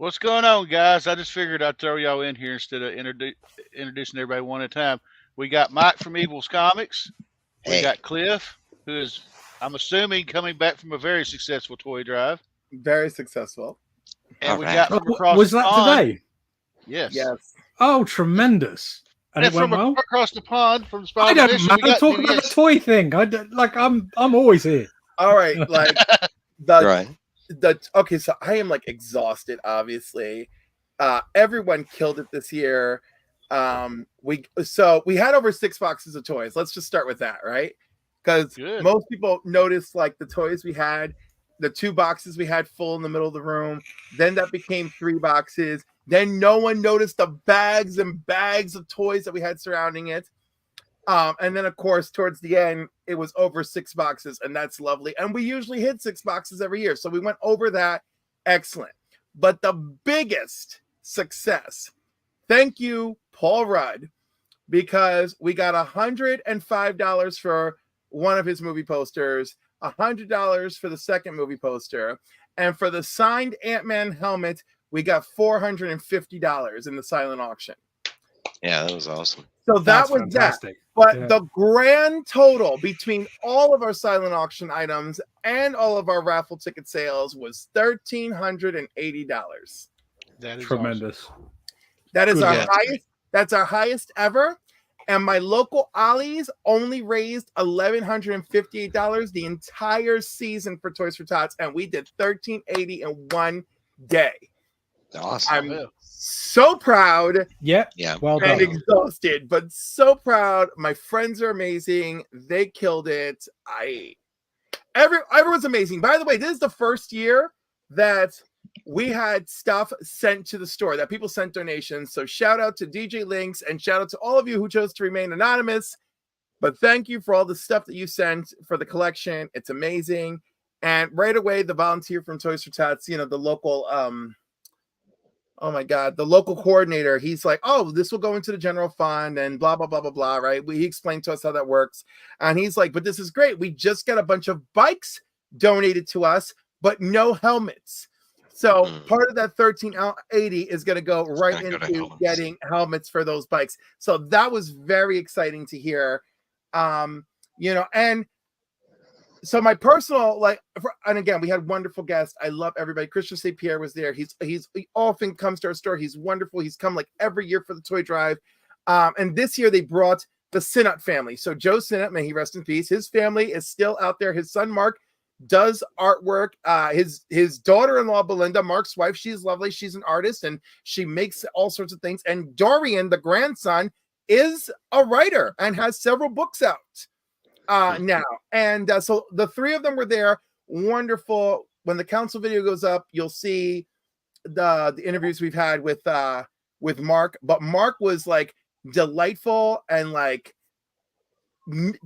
What's going on, guys? I just figured I'd throw y'all in here instead of introducing everybody one at a time. We got Mike from Evil's Comics. We Hey, got Cliff, who is, I'm assuming, coming back from a very successful toy drive. Very successful. And all we right. got from across Was the that pond, today? yes. Yes. Oh, tremendous! And And it went from well. across the pond, from I Spot don't Edition, we know. got Talk about the DVS. toy thing. I don't, like. I'm always here. All right. Like the Right. okay, so I am like exhausted, obviously. Everyone killed it this year. We had over 6 boxes of toys. Let's just start with that, right? Because Good. most people noticed like the toys we had, the 2 boxes we had full in the middle of the room. Then that became 3 boxes. Then no one noticed the bags and bags of toys that we had surrounding it. And then of course towards the end it was over 6 boxes, and that's lovely. And we usually hit 6 boxes every year, so we went over that. Excellent. But the biggest success, thank you, Paul Rudd, because we got $105 for one of his movie posters, $100 for the second movie poster, and for the signed Ant-Man helmet, we got $450 in the silent auction. Yeah, that was awesome. So that That's was fantastic. that. But Yeah. the grand total between all of our silent auction items and all of our raffle ticket sales was $1,380. That is Tremendous. That is Good our work. highest. That's our highest ever. And my local Ollie's only raised $1,158 the entire season for Toys for Tots, and we did $1,380 in one day. Awesome. I'm Yeah. so proud Yeah. Yeah. Well and done. exhausted, but so proud. My friends are amazing. They killed it. Everyone's amazing. By the way, this is the first year that we had stuff sent to the store, that people sent donations. So shout out to DJ Links and shout out to all of you who chose to remain anonymous. But thank you for all the stuff that you sent for the collection. It's amazing. And right away, the volunteer from Toys for Tots, the local oh my God, the local coordinator, he's like, oh, this will go into the general fund and blah, blah, blah, blah, blah, right? He explained to us how that works. And he's like, but this is great. We just got a bunch of bikes donated to us, but no helmets. So part of that $1,380 is going to go right gonna go to into helmets. getting helmets for those bikes. So that was very exciting to hear. And so my personal, and again, we had wonderful guests. I love everybody. Christian St. Pierre was there. He often comes to our store. He's wonderful. He's come like every year for the toy drive. And this year they brought the Sinnott family. So Joe Sinnott, may he rest in peace. His family is still out there. His son Mark does artwork. His daughter-in-law Belinda, Mark's wife, she's lovely. She's an artist and she makes all sorts of things. And Dorian, the grandson, is a writer and has several books out now. And so the three of them were there. Wonderful. When the council video goes up, you'll see the interviews we've had with Mark. But Mark was like delightful and like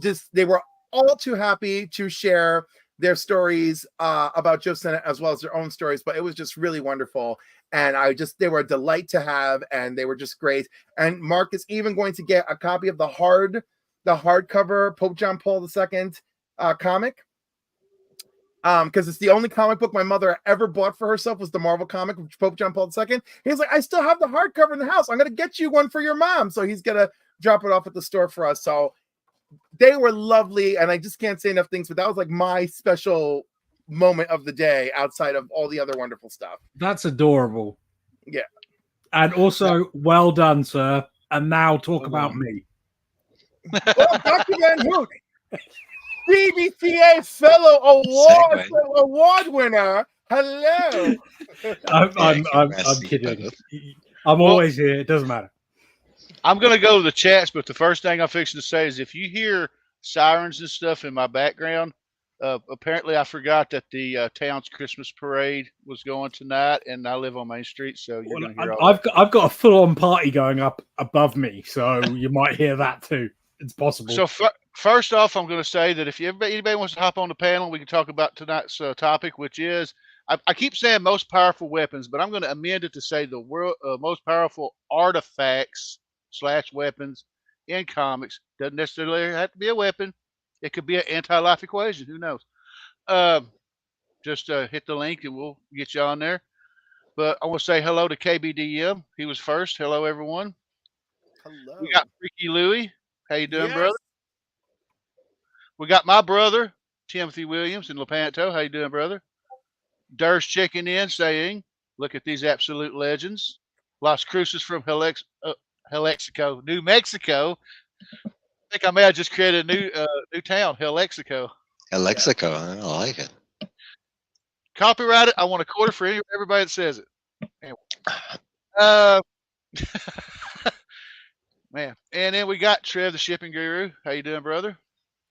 just they were all too happy to share their stories about Joe Sinnott as well as their own stories. But it was just really wonderful. And they were a delight to have, and they were just great. And Mark is even going to get a copy of the hardcover Pope John Paul II comic, because it's the only comic book my mother ever bought for herself was the Marvel comic of Pope John Paul II. He's like, I still have the hardcover in the house. I'm gonna get you one for your mom. So he's gonna drop it off at the store for us. So they were lovely, and I just can't say enough things. But that was like my special moment of the day outside of all the other wonderful stuff. That's adorable. Yeah. And also, well done, sir. And now talk about me. Well, Dr. Van Hook, BBTA fellow award winner. Hello. I'm kidding. I'm always here. It doesn't matter. I'm going to go to the chats, but the first thing I'm fixing to say is if you hear sirens and stuff in my background, apparently I forgot that the town's Christmas parade was going tonight, and I live on Main Street, so you're going to hear all that. I've got a full-on party going up above me, so you might hear that too. It's possible. So first off, I'm going to say that if anybody wants to hop on the panel, we can talk about tonight's topic, which is I keep saying most powerful weapons, but I'm going to amend it to say the most powerful artifacts / weapons in comics. Doesn't necessarily have to be a weapon. It could be an anti-life equation. Who knows? Just hit the link and we'll get you on there. But I want to say hello to KBDM. He was first. Hello, everyone. Hello. We got Freaky Louie. How you doing, Yes. brother? We got my brother, Timothy Williams in Lepanto. How you doing, brother? Durst checking in, saying, "Look at these absolute legends." Las Cruces from Helexico, New Mexico. I think I may have just created a new town, Helexico. Alexico, I like it. Copyright it. I want a quarter for everybody that says it. Anyway. Uh, man. And then we got Trev, the shipping guru. How you doing, brother?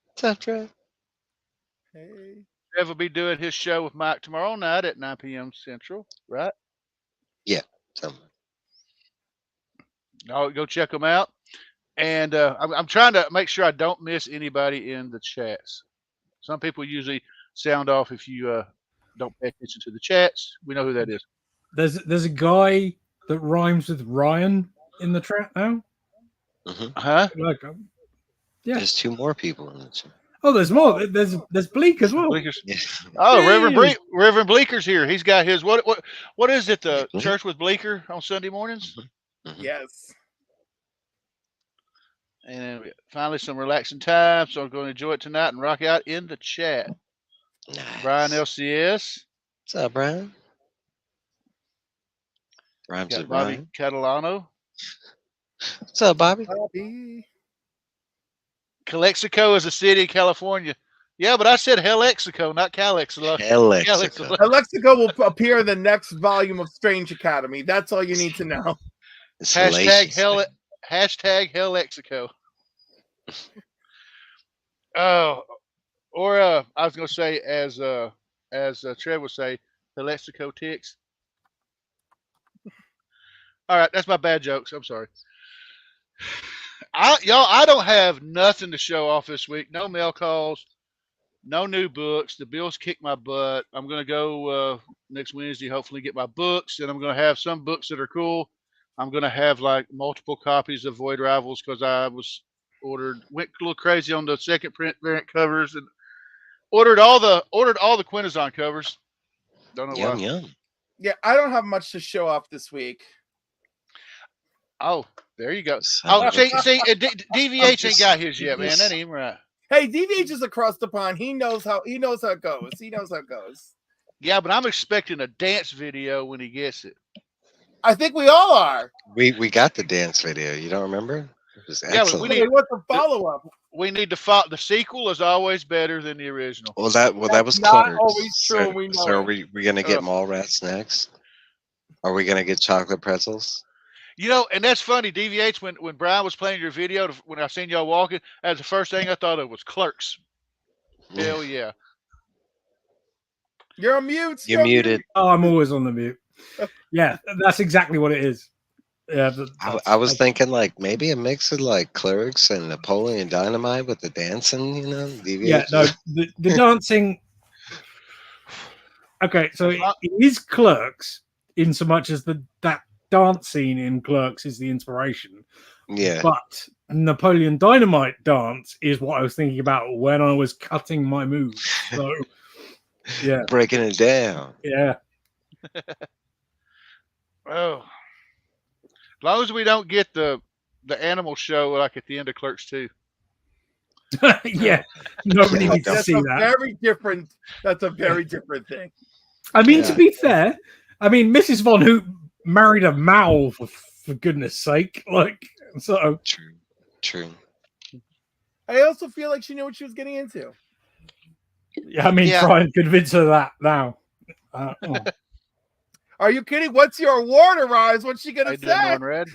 What's up, Trey? Hey. Trev will be doing his show with Mike tomorrow night at 9 p.m. Central, right? So, No, go check them out. And I'm trying to make sure I don't miss anybody in the chats. Some people usually sound off if you don't pay attention to the chats. We know who that is. There's a guy that rhymes with Ryan in the chat now. Huh? Like, yeah. there's 2 more people in the chat. Oh, there's more. There's Bleak as well. Bleeker's. Yeah. Oh, Hey. Reverend Bleeker's here. He's got his what is it? The Mhm. church with Bleeker on Sunday mornings. Yes. And then finally some relaxing time. So I'm going to enjoy it tonight and rock out in the chat. Nice. Brian LCS. What's up, Brian? Rhymes Got with Bobby Brian. Catalano. What's up, Bobby? Bobby. Calexico is a city in California. Yeah, but I said Helexico, not Calexico. Alexico. Alexico will appear in the next volume of Strange Academy. That's all you need to know. It's Hashtag hellacious. Helexico. Oh, or I was going to say as Trev would say, Helexico ticks. All right, that's my bad jokes. I'm sorry. I don't have nothing to show off this week. No mail calls, no new books. The Bills kicked my butt. I'm going to go next Wednesday, hopefully get my books, and I'm going to have some books that are cool. I'm going to have like multiple copies of Void Rivals because I went a little crazy on the second print variant covers and ordered all the Quintazon covers. Don't know Yum, why. yum. Yeah, I don't have much to show off this week. Oh, there you go. Son Oh, of a- see, DVH ain't got his yet, man. just- That ain't even right. Hey, DVH is across the pond. He knows how it goes. He knows how it goes. Yeah, but I'm expecting a dance video when he gets it. I think we all are. We got the dance video. You don't remember? It was Yeah, but excellent. we Hey, what's the follow up? We need to follow. The sequel is always better than the original. Well, that was not Clerks. always true, So, we know so are it. we gonna get Ugh. Mallrats next? Are we gonna get chocolate pretzels? You know, and that's funny. DVH, when Brian was playing your video, when I seen y'all walking, that's the first thing I thought of was Clerks. Hell yeah. You're on mute. You're muted. Oh, I'm always on the mute. Yeah, that's exactly what it is. Yeah, I was thinking like maybe a mix of like Clerks and Napoleon Dynamite with the dancing, you know? DVH. Yeah, no, the dancing. Okay, so it is Clerks in so much as that dance scene in Clerks is the inspiration. Yeah. But Napoleon Dynamite dance is what I was thinking about when I was cutting my moves. So, yeah, Breaking it down. yeah. Oh. As long as we don't get the animal show like at the end of Clerks 2. Yeah, nobody needs to That's see a that. very different. That's a very different thing. I mean, to Yeah. be fair, I mean, Mrs. Von Hoop married a Mal for goodness sake. Like, so True. I also feel like she knew what she was getting into. yeah, I mean, Yeah. try and convince her that now. Oh. Are you kidding? What's your award, Arise? What's she How gonna you doing, say? Norn Rad?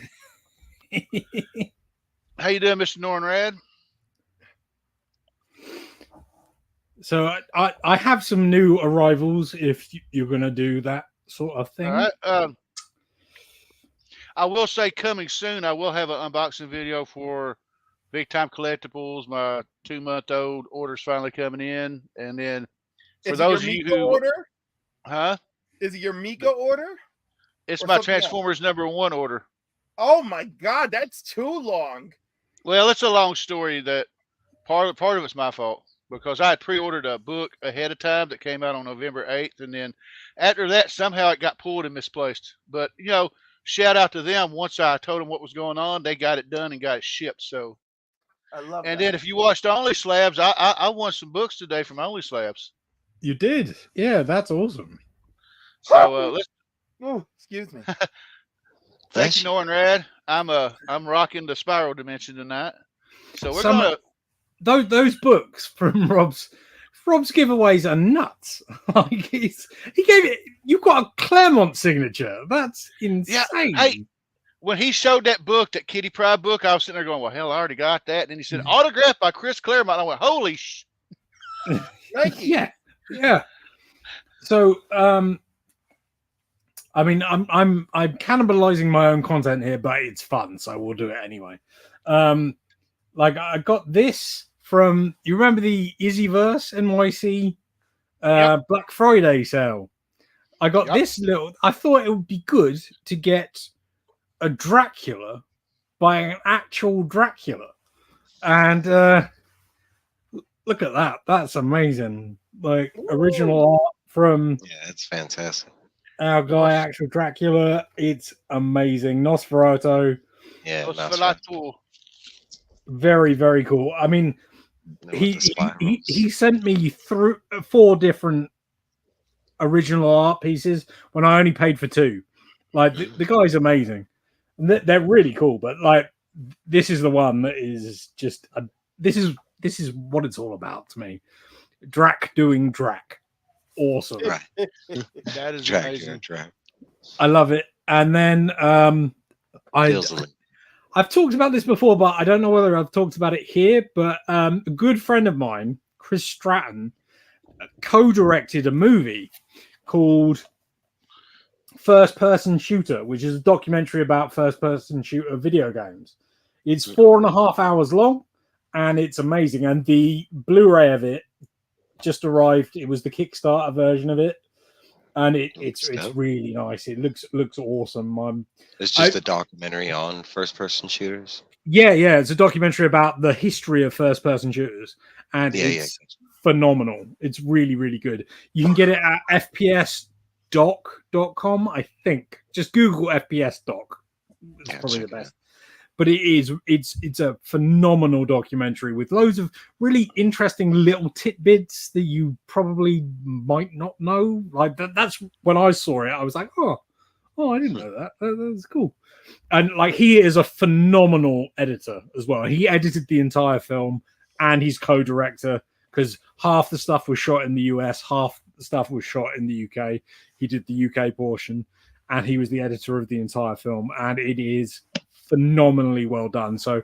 How you doing, Mr. Norn Rad? So I have some new arrivals if you're going to do that sort of thing. All right. I will say coming soon, I will have an unboxing video for Big Time Collectibles. My 2-month-old order's finally coming in. And then for Is those it of your you Mika who... order? Huh? Is it your Mika order? It's Or my something else? Transformers #1 order. Oh my god, that's too long. Well, it's a long story that part of it's my fault. because I had pre-ordered a book ahead of time that came out on November 8th, and then after that somehow it got pulled and misplaced. But shout out to them. Once I told them what was going on, they got it done and got it shipped. So, I love and that. then if you watched Only Slabs, I won some books today from Only Slabs. You did, yeah, that's awesome. So let's. Oh, excuse me. Thank you, Norrin Rad. I'm rocking the Spiral Dimension tonight. So we're those books from Rob's giveaways are nuts. Like he gave it. You got a Claremont signature. That's insane. Yeah, hey, when he showed that book, that Kitty Pryde book, I was sitting there going, "Well, hell, I already got that." And then he said, "Autographed by Chris Claremont." And I went, "Holy sh!" Thank you. Yeah. So, I mean, I'm cannibalizing my own content here, but it's fun, so we'll do it anyway. Like I got this from, you remember the Izzyverse NYC Black Friday sale? I got this little. I thought it would be good to get a Dracula by an actual Dracula, and look at that. That's amazing. Like original art from it's fantastic. Our guy, actual Dracula. It's amazing. Nosferatu. Yeah, Nosferatu. Very, very cool. I mean, he sent me through 4 different original art pieces when I only paid for 2. Like the guy's amazing. They're really cool, but like this is the one that is just this is what it's all about to me. Drac doing Drac. Awesome. Right. That is amazing. I love it. And then I've talked about this before, but I don't know whether I've talked about it here. But a good friend of mine, Chris Stratton, co-directed a movie called First Person Shooter, which is a documentary about first-person shooter video games. It's 4.5 hours long, and it's amazing. And the Blu-ray of it just arrived. It was the Kickstarter version of it, and it's really nice. It looks awesome. It's just a documentary on first-person shooters. Yeah, it's a documentary about the history of first-person shooters, and it's phenomenal. It's really, really good. You can get it at fpsdoc.com, I think. Just Google FPS doc. It's probably the best. But it's a phenomenal documentary with loads of really interesting little tidbits that you probably might not know. Like that's when I saw it, I was like, oh, I didn't know that. That's cool. And like he is a phenomenal editor as well. He edited the entire film and he's co-director because half the stuff was shot in the US, half the stuff was shot in the UK. He did the UK portion and he was the editor of the entire film. And it is phenomenally well done. So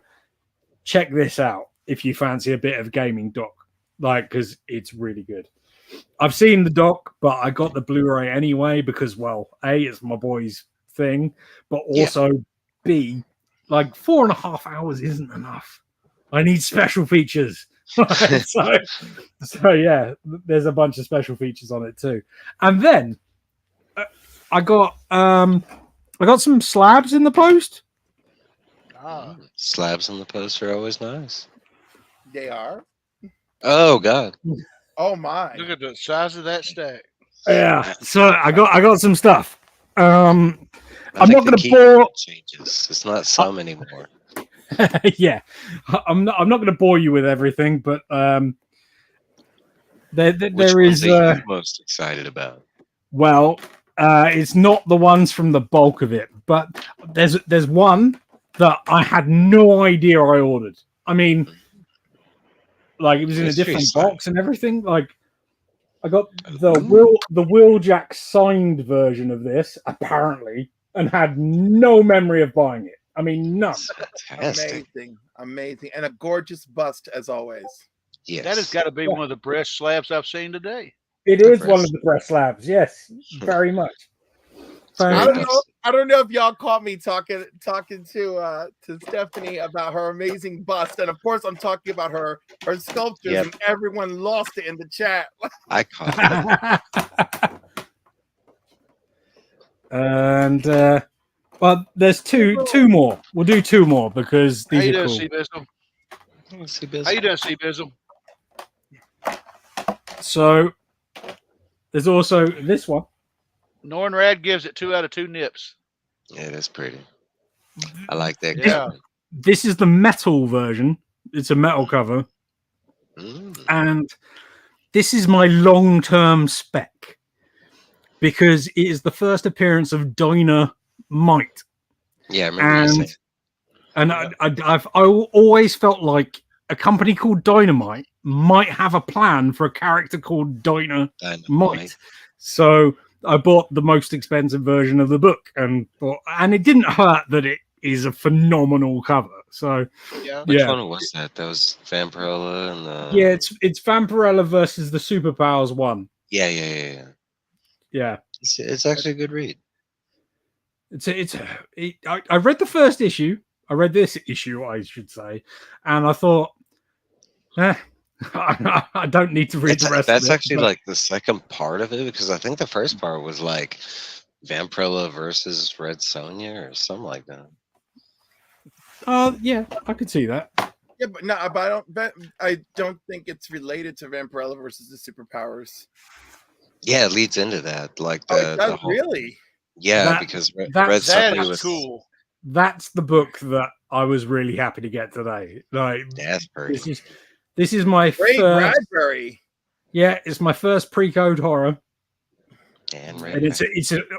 check this out if you fancy a bit of gaming doc, like, because it's really good. I've seen the doc, but I got the Blu-ray anyway because, well, A, it's my boy's thing, but also B, like 4.5 hours isn't enough. I need special features. so yeah, there's a bunch of special features on it too. And then I got some slabs in the post. Slabs in the post are always nice. They are. Oh God. Oh my. Look at the size of that stack. Yeah. So I got some stuff. I'm not going to bore. Changes. It's not some anymore. Yeah. I'm not going to bore you with everything, but there is. Are you most excited about? Well, it's not the ones from the bulk of it, but there's one that I had no idea I ordered. I mean, like it was in a different box and everything. Like I got the Wheeljack signed version of this apparently, and had no memory of buying it. I mean, none. Amazing, and a gorgeous bust as always. Yes, that has got to be one of the best slabs I've seen today. It is one of the best slabs. Yes, very much. I don't know if y'all caught me talking to Stephanie about her amazing bust, and of course I'm talking about her sculptures, and everyone lost it in the chat. I caught it. And well, there's two more. We'll do 2 more because these are cool. How you doing, C-Bizzle? So there's also this one. Nornrad gives it 2 out of 2 nips. Yeah, it is pretty. I like that. Yeah. cover. This is the metal version. It's a metal cover. And this is my long-term spec because it is the first appearance of Dynamite. Yeah, I remember you saying. And I've always felt like a company called Dynamite might have a plan for a character called Dynamite. So I bought the most expensive version of the book, and it didn't hurt that it is a phenomenal cover. So Which one was that? That was Vampirella and the. Yeah, it's Vampirella versus the Superpowers one. Yeah. It's actually a good read. I read the first issue. I read this issue, I should say, and I thought, I don't need to read the rest. That's actually like the second part of it, because I think the first part was like Vampirella versus Red Sonja or something like that. Yeah, I could see that. Yeah, but I don't think it's related to Vampirella versus the Superpowers. Yeah, it leads into that. Like it does, really? Yeah, because Red Sonja was cool. That's the book that I was really happy to get today. Like, that's pretty. This is my Ray first. Bradbury. Yeah, it's my first pre-code horror, and it's a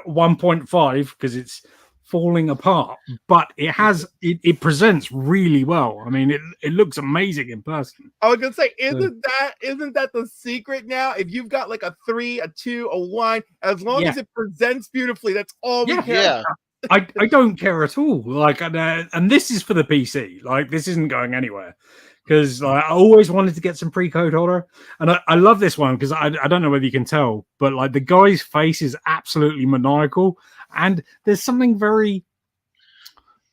1.5 because it's falling apart, but it presents really well. I mean, it looks amazing in person. I was gonna say, isn't that the secret now? If you've got like a 3, a 2, a 1, as long as it presents beautifully, that's all we care. I don't care at all. Like, and this is for the PC. Like, this isn't going anywhere because I always wanted to get some pre-code horror, and I love this one because I don't know whether you can tell, but like the guy's face is absolutely maniacal, and there's something very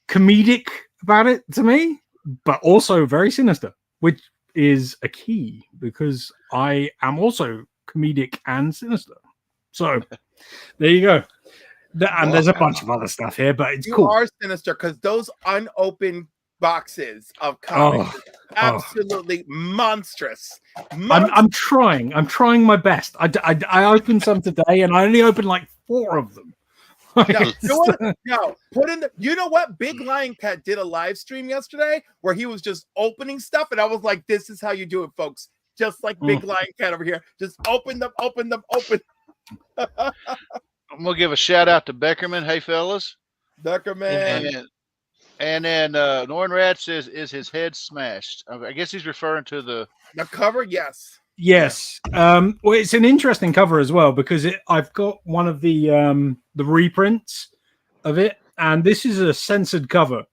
comedic about it to me, but also very sinister, which is a key because I am also comedic and sinister. So there you go. And there's a bunch of other stuff here, but it's cool. You are sinister because those unopened boxes of comics are absolutely monstrous. I'm trying my best. I opened some today, and I only opened like 4 of them. No, put in the. You know what? Big Lion Cat did a live stream yesterday where he was just opening stuff, and I was like, "This is how you do it, folks." Just like Big Lion Cat over here, just open them. I'm gonna give a shout out to Beckerman. Hey, fellas. Beckerman. And then Nornrad says, "Is his head smashed?" I guess he's referring to the cover. Yes. Well, it's an interesting cover as well because I've got one of the reprints of it, and this is a censored cover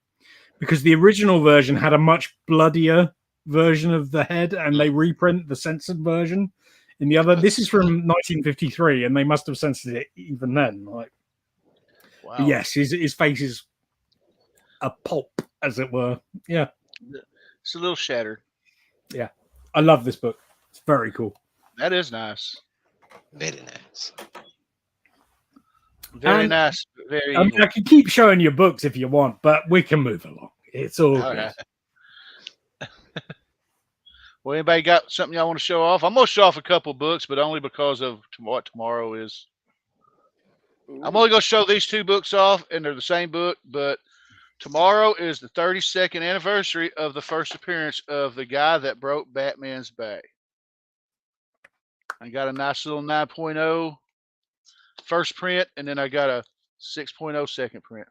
because the original version had a much bloodier version of the head, and they reprint the censored version. In the other, this is from 1953, and they must have censored it even then. Like, wow. Yes, his face is a pulp, as it were. Yeah, it's a little shattered. Yeah, I love this book. It's very cool. That is nice. Very nice. Very nice. Very. I mean, I can keep showing you books if you want, but we can move along. It's all good. Well, anybody got something y'all want to show off? I'm going to show off a couple books, but only because of what tomorrow is. I'm only going to show these 2 books off, and they're the same book, but tomorrow is the 32nd anniversary of the first appearance of the guy that broke Batman's back. I got a nice little 9.0 first print, and then I got a 6.0 second print.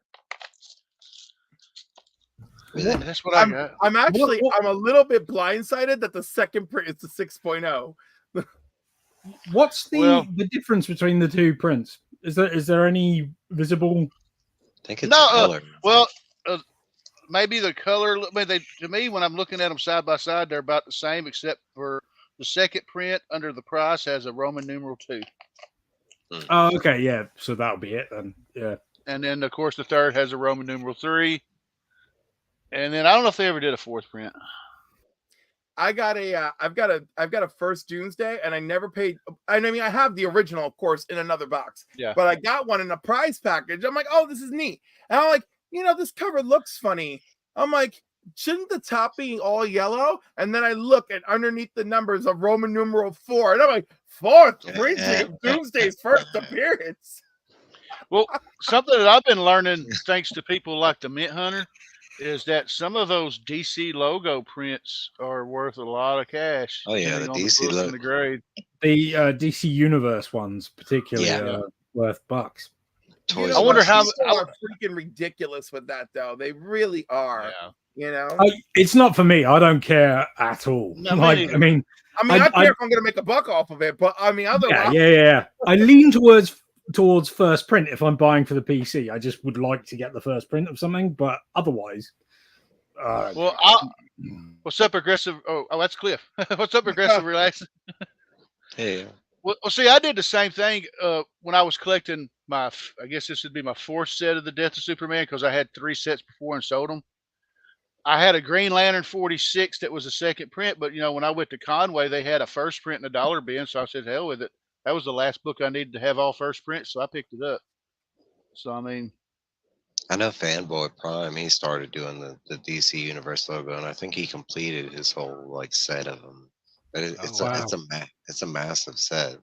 That's what I got. I'm a little bit blindsided that the second print is the 6.0. What's the difference between the 2 prints? Is there any visible? I think it's color. Maybe the color. To me, when I'm looking at them side by side, they're about the same, except for the second print under the price has a Roman numeral 2. Oh, okay, yeah. So that'll be it then. Yeah. And then, of course, the third has a Roman numeral 3. And then I don't know if they ever did a 4th print. I've got a first Doomsday, and I never paid. I mean, I have the original, of course, in another box. Yeah. But I got one in a prize package. I'm like, oh, this is neat. And I'm like, this cover looks funny. I'm like, shouldn't the top be all yellow? And then I look at underneath the numbers of Roman numeral 4, and I'm like, 4th printing of Doomsday's first appearance. Well, something that I've been learning, thanks to people like the Mint Hunter, is that some of those DC logo prints are worth a lot of cash. Oh yeah, the depending on DC book logo. and the grade. The DC Universe ones, particularly, Yeah. worth bucks. Toys I wonder R Us how- people are freaking ridiculous with that, though. They really are. Yeah. You know, It's not for me. I don't care at all. No, me like, neither. I mean, I care if I'm going to make a buck off of it, but I mean, otherwise, yeah. I lean towards first print if I'm buying for the PC. I just would like to get the first print of something, but otherwise, Well, what's up, aggressive? Oh, that's Cliff. What's up, aggressive? Relax. Hey, Well, see, I did the same thing when I was collecting I guess this would be my 4th set of the Death of Superman, because I had 3 sets before and sold them. I had a Green Lantern 46 that was a second print, but when I went to Conway, they had a first print in a dollar bin, so I said, hell with it. That was the last book I needed to have all first print, so I picked it up. So, I mean, I know Fanboy Prime, he started doing the DC Universe logo, and I think he completed his whole set of them. But it's a massive set.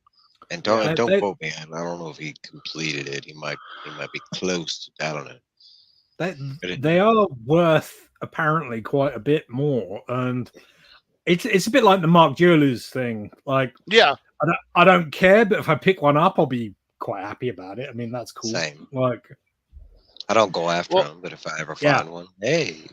And don't quote me. I don't know if he completed it. He might be close to, I don't know. They are worth apparently quite a bit more, and it's a bit like the Mark Jewelers thing. Like, yeah, I don't care, but if I pick one up, I'll be quite happy about it. I mean, that's cool. Same. Like, I don't go after them, but if I ever find one, hey,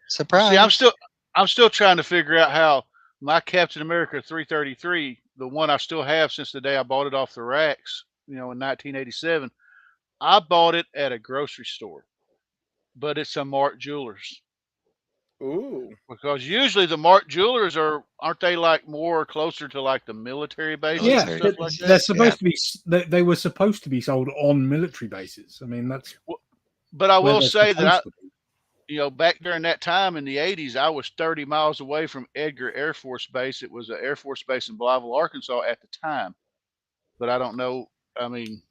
surprise! See, I'm still trying to figure out how my Captain America 333, the one I still have since the day I bought it off the racks, in 1987. I bought it at a grocery store, but it's a Mart Jewelers. Ooh. Because usually the Mart Jewelers aren't they like more closer to like the military bases? yeah, and stuff like they're that? supposed to be. They were supposed to be sold on military bases. I mean, that's. But I where will they're say that supposed to be. back during that time in the 80s, I was 30 miles away from Edgar Air Force Base. It was an Air Force Base in Blytheville, Arkansas at the time. But I don't know. I mean,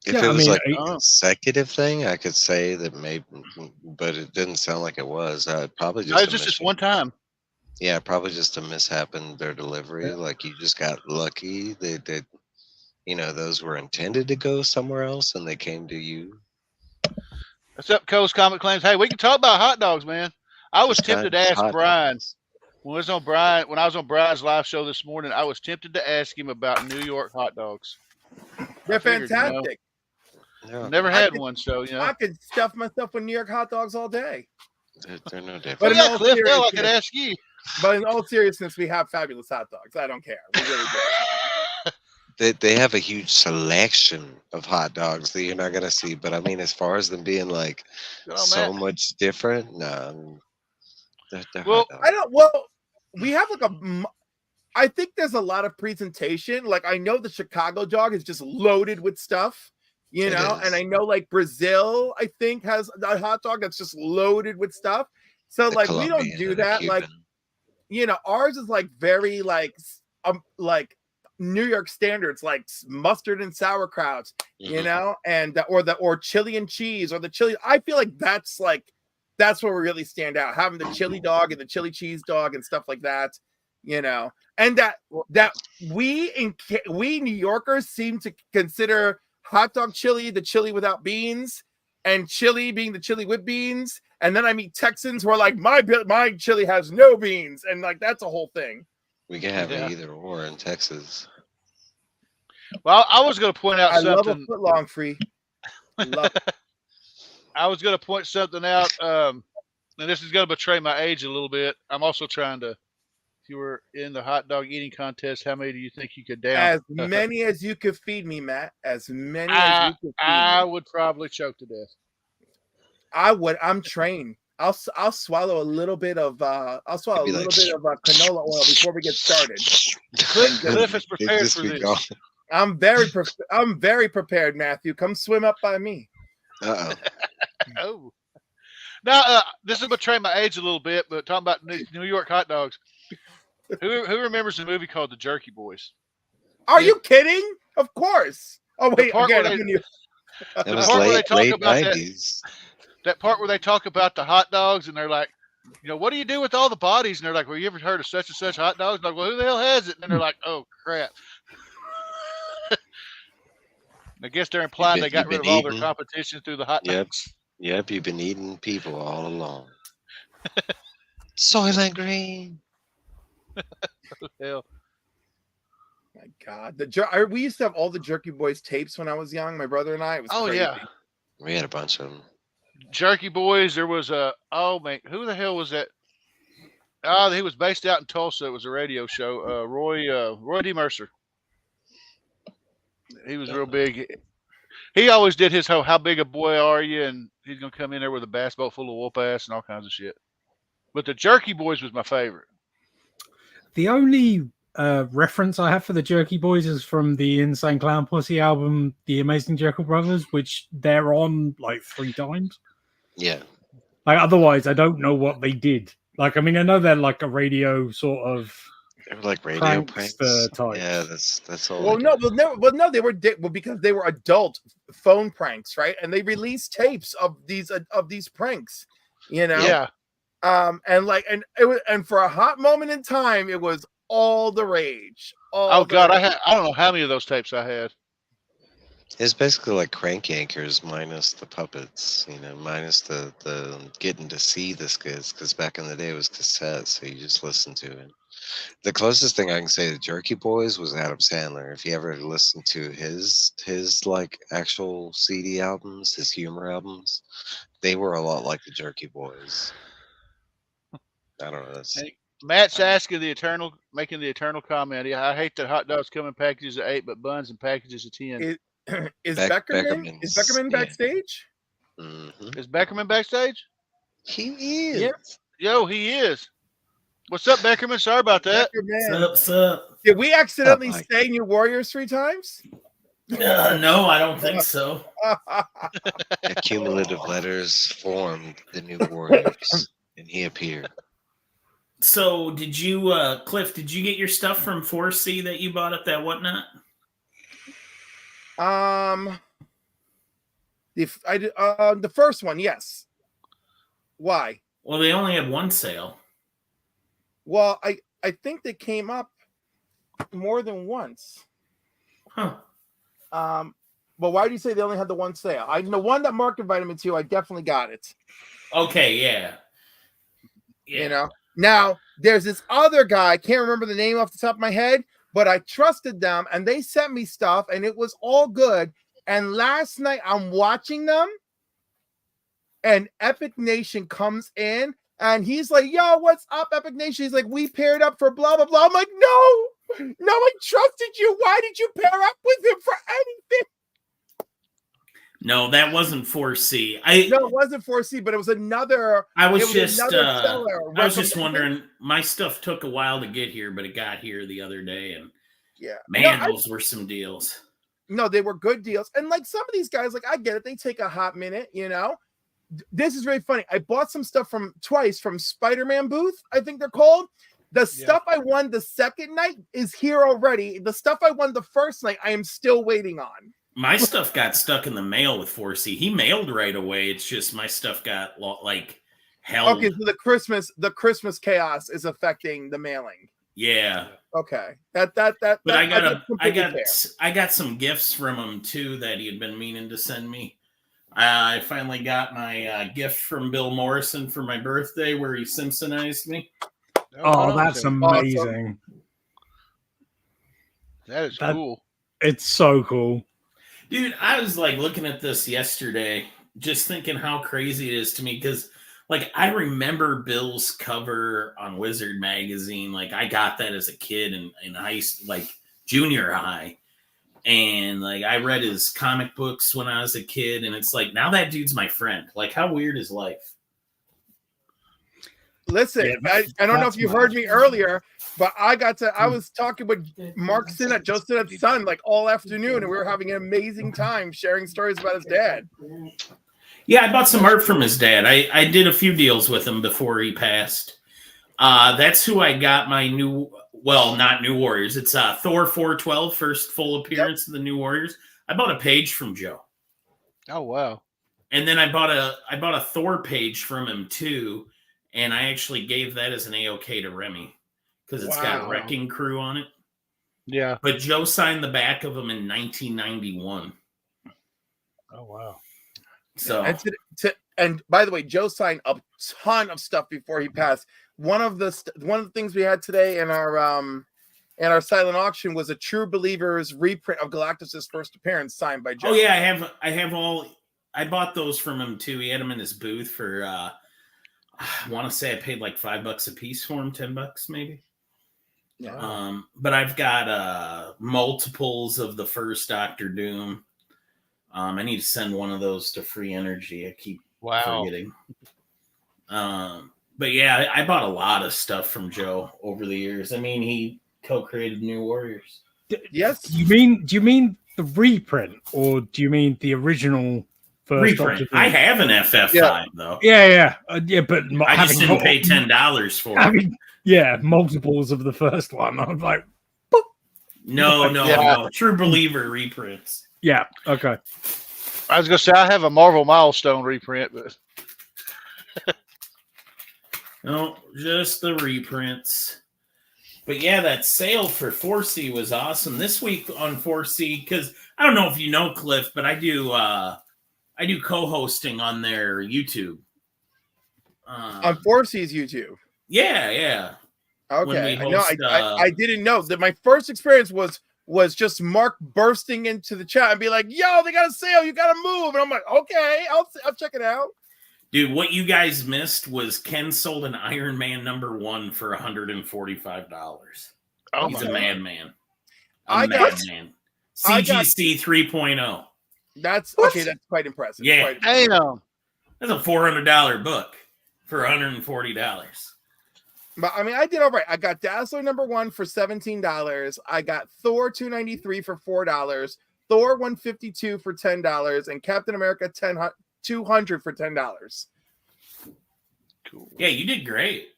if it was a consecutive thing, I could say that maybe, but it didn't sound like it was. Probably just one time. Yeah, probably just a mishap in their delivery. Yeah. Like you just got lucky. They those were intended to go somewhere else, and they came to you. What's up, Coast Comic Claims? Hey, we can talk about hot dogs, man. I was tempted to ask Brian when I was on Brian's live show this morning. I was tempted to ask him about New York hot dogs. They're fantastic. Never had one, so I could stuff myself with New York hot dogs all day. They're no different. But Cliff, I could ask you. But in all seriousness, we have fabulous hot dogs. I don't care. We really do. They have a huge selection of hot dogs that you're not gonna see. But I mean, as far as them being like much different, no. Well, I don't. Well, we have like I think there's a lot of presentation. Like I know the Chicago dog is just loaded with stuff. And I know like Brazil, I think, has a hot dog that's just loaded with stuff. So like we don't do that. Like, ours is like very like New York standards, like mustard and sauerkraut, and or chili and cheese or the chili. I feel like that's where we really stand out, having the chili dog and the chili cheese dog and stuff like that. And that we New Yorkers seem to consider hot dog chili the chili without beans, and chili being the chili with beans. And then I meet Texans who are like, my chili has no beans, and like that's a whole thing. We can have either or in Texas. Well, I was going to point out something. I love a foot long free. Love it. I was going to point something out, and this is going to betray my age a little bit. I'm also trying to. If you were in the hot dog eating contest, how many do you think you could down? As many as you could feed me, Matt. As many as you could feed I me. would probably choke to death. I would. I'm trained. I'll swallow a little bit of canola oil before we get started. Cliff is prepared for this. I'm very prepared, Matthew. Come swim up by me. Oh. Now, this will betray my age a little bit, but talking about New York hot dogs. Who remembers the movie called The Jerky Boys? Are you kidding? Of course. Oh wait, again, it was late 90s. That part where they talk about the hot dogs and they're like, what do you do with all the bodies? And they're like, well, you ever heard of such and such hot dogs? I'm like, well, who the hell has it? And they're like, oh crap. I guess they're implying they got rid of all their competition through the hot dogs. Yep, you've been eating people all along. Soylent Green. Hell. My God, we used to have all the Jerky Boys tapes when I was young. My brother and I. It was crazy. Yeah, we had a bunch of them. Jerky Boys. There was who the hell was that? He was based out in Tulsa. It was a radio show. Roy D. Mercer. He was real big. He always did his how big a boy are you, and he's gonna come in there with a bass boat full of whoop ass and all kinds of shit. But the Jerky Boys was my favorite. The only reference I have for the Jerky Boys is from the Insane Clown Posse album, The Amazing Jekyll Brothers, which they're on like 3 times. Yeah. Like otherwise, I don't know what they did. Like, I mean, I know they're like a radio sort of. They were like radio pranks. Type. Yeah, that's all. Well, no, they were because they were adult phone pranks, right? And they released tapes of these pranks, Yeah. And for a hot moment in time, it was all the rage. I don't know how many of those tapes I had. It's basically like Crank Yankers minus the puppets, minus the getting to see the skits, because back in the day it was cassettes, so you just listened to it. The closest thing I can say to Jerky Boys was Adam Sandler. If you ever listened to his like actual CD albums, his humor albums, they were a lot like the Jerky Boys. I don't know. Matt's asking making the eternal comment. Yeah, I hate that hot dogs come in packages of 8, but buns in packages of 10. Is Beckerman backstage? Mm-hmm. Is Beckerman backstage? He is. Yeah. Yo, he is. What's up, Beckerman? Sorry about that. What's up? Did we accidentally say New Warriors 3 times? No, I don't think so. Accumulative letters formed the New Warriors, and he appeared. So, did you, Cliff? Did you get your stuff from 4C that you bought at that whatnot? The first one, yes. Why? Well, they only had one sale. Well, I think they came up more than once. Huh. But why do you say they only had the one sale? The one that Mark invited me to, I definitely got it. Okay, yeah. Now there's this other guy, I can't remember the name off the top of my head, but I trusted them and they sent me stuff and it was all good. And last night I'm watching them and Epic Nation comes in and he's like, yo, what's up, Epic Nation? He's like, we paired up for blah, blah, blah. I'm like, no, I trusted you. Why did you pair up with him for anything? No, that wasn't 4C. No, it wasn't 4C, but it was another. I was just wondering. My stuff took a while to get here, but it got here the other day, and those were some deals. No, they were good deals, and like some of these guys, like I get it, they take a hot minute, This is really funny. I bought some stuff from Spider-Man booth, I think they're called. The stuff I won the second night is here already. The stuff I won the first night, I am still waiting on. My stuff got stuck in the mail with 4C. He mailed right away. It's just my stuff got held. Okay, so the Christmas chaos is affecting the mailing. Yeah. Okay. But I got some gifts from him too that he had been meaning to send me. I finally got my gift from Bill Morrison for my birthday, where he Simpsonized me. Oh, that's amazing! Awesome. That is cool. It's so cool. Dude, I was looking at this yesterday, just thinking how crazy it is to me, because I remember Bill's cover on Wizard magazine. I got that as a kid in high, junior high, and I read his comic books when I was a kid, and it's now that dude's my friend. How weird is life? Listen, I don't know if you heard me earlier, but I was talking with Mark Sinnott, Joe Sinnott's son, all afternoon, and we were having an amazing time sharing stories about his dad. Yeah, I bought some art from his dad. I did a few deals with him before he passed. That's who I got my not New Warriors. It's Thor 412, first full appearance of the New Warriors. I bought a page from Joe. Oh, wow. And then I bought a Thor page from him too. and I actually gave that as an A-OK to Remy because it's got Wrecking Crew on it. Yeah. But Joe signed the back of them in 1991. Oh, wow. So, and by the way, Joe signed a ton of stuff before he passed. One of the things we had today in our silent auction was a True Believers reprint of Galactus's first appearance signed by Joe. Oh yeah, I have all. I bought those from him too. He had them in his booth for. I want to say I paid like $5 a piece for them, $10 maybe. Yeah. But I've got multiples of the first Doctor Doom. I need to send one of those to Free Energy. I keep forgetting. But yeah, I bought a lot of stuff from Joe over the years. I mean, he co-created New Warriors. Yes. Do you mean the reprint, or do you mean the original first reprint? I have an FF5 though. Yeah, but I just didn't pay $10 for it. Multiples of the first one. I was like, no, True Believer reprints. Yeah, okay. I was gonna say I have a Marvel Milestone reprint, but no, just the reprints. But yeah, that sale for 4C was awesome this week on 4C, because I don't know if you know, Cliff, but I do co-hosting on their YouTube. On 4C's YouTube. Yeah. Okay. I didn't know that. My first experience was just Mark bursting into the chat and be like, "Yo, they got a sale. You got to move." And I'm like, "Okay, I'll check it out." Dude, what you guys missed was Ken sold an Iron Man #1 for $145. Oh, he's a madman. Madman. CGC 3.0. That's okay. That's quite impressive. Yeah, damn. That's a $400 book for $140. But I mean, I did all right. I got Dazzler #1 for $17. I got Thor 293 for $4, Thor 152 for $10, and Captain America 200 for $10. Cool. Yeah, you did great.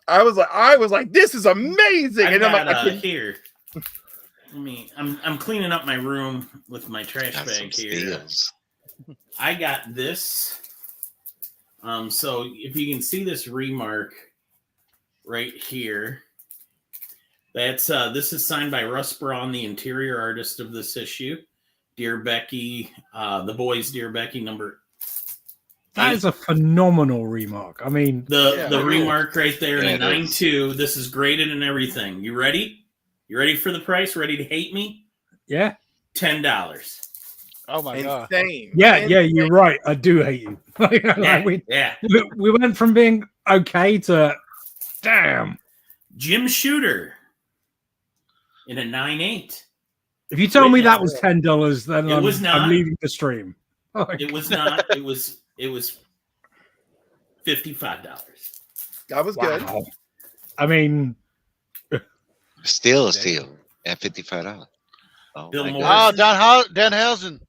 I was like, this is amazing. And I'm like, here. I'm cleaning up my room with my trash bag here. Steals. I got this. So if you can see this remark right here, that's this is signed by Russ Braun, the interior artist of this issue. Dear Becky, the boys, Dear Becky number. That is a phenomenal remark. I mean, the remark right there in 9.2. This is graded and everything. You ready? You ready for the price? Ready to hate me? Yeah. $10. Oh my god! Yeah, you're right. I do hate you. We went from being okay to damn. Jim Shooter in a 9.8. If you tell me that was $10, then I'm leaving the stream. It was not. It was $55. That was good. I mean, Still a steal at $55. Oh, Bill Moore. Oh, Danhausen.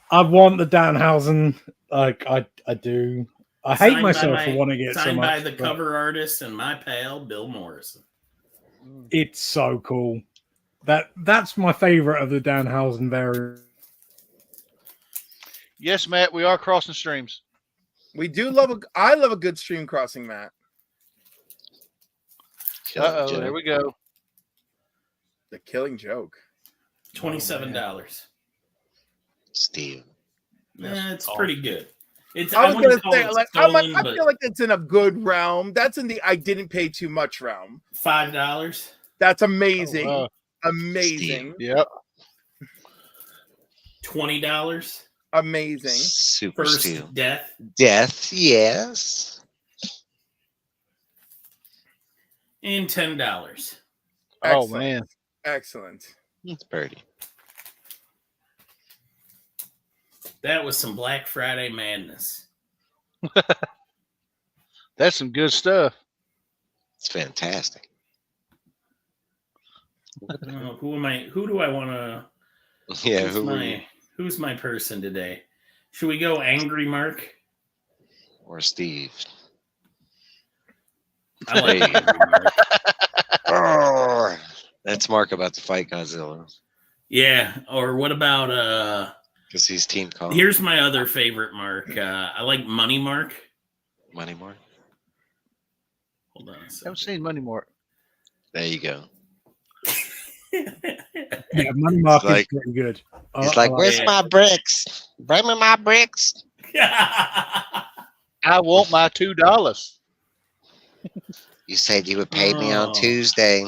I want the Danhausen. Like I do. I hate myself for wanting it so much. Signed by the cover artist and my pal Bill Morrison. It's so cool. That's my favorite of the Danhausen variant. Yes, Matt, we are crossing streams. We do I love a good stream crossing, Matt. There we go. The Killing Joke. $27. Steal. It's pretty good. I was gonna say, I feel like it's in a good realm. That's in the I didn't pay too much realm. $5. That's amazing. Oh, wow. Amazing. Steal. Yep. $20. Amazing. Super First steal. Death. Death, yes. And $10. Oh man. Excellent. It's pretty. That was some Black Friday madness. That's some good stuff. It's fantastic. Who am I? Who do I want to? Yeah, who's my person today? Should we go Angry Mark or Steve? I like Angry Mark. Oh, that's Mark about to fight Godzilla. Yeah, or what about because he's Team Kong. Here's my other favorite Mark. I like Money Mark. Money Mark. Hold on. I haven't seen Money Mark. There you go. Yeah, Money Mark is pretty good. He's like, "Where's my bricks? Bring me my bricks." I want my $2. You said you would pay me on Tuesday.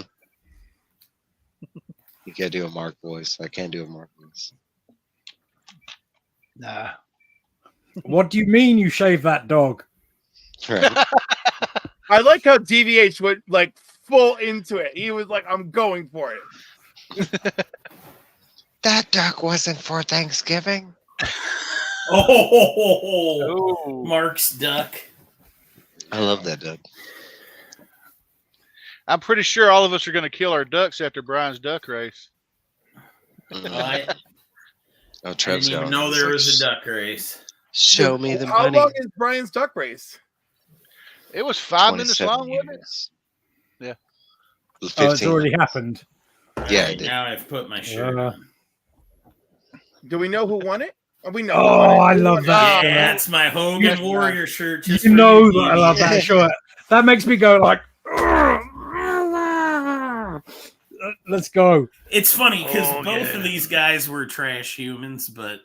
You gotta do a Mark voice. I can't do a Mark voice. Nah. What do you mean you shaved that dog? Right. I like how DVH went like full into it. He was like, "I'm going for it." That duck wasn't for Thanksgiving. Oh, Mark's duck. I love that duck. I'm pretty sure all of us are going to kill our ducks after Brian's duck race. I Trev's didn't even going. know He's there like, was a duck race. Show me the How money. long is Brian's duck race? It was 5 minutes 27 long, wasn't it? years. Yeah. Oh, it's already happened. Yeah, Right, it did. now I've put my shirt on. Do we know who won it? We know. Oh, I love that. Yeah, that's my Hogan Warrior shirt. Just You for know you, that I love that shirt. That makes me go like, let's go. It's funny because both of these guys were trash humans, but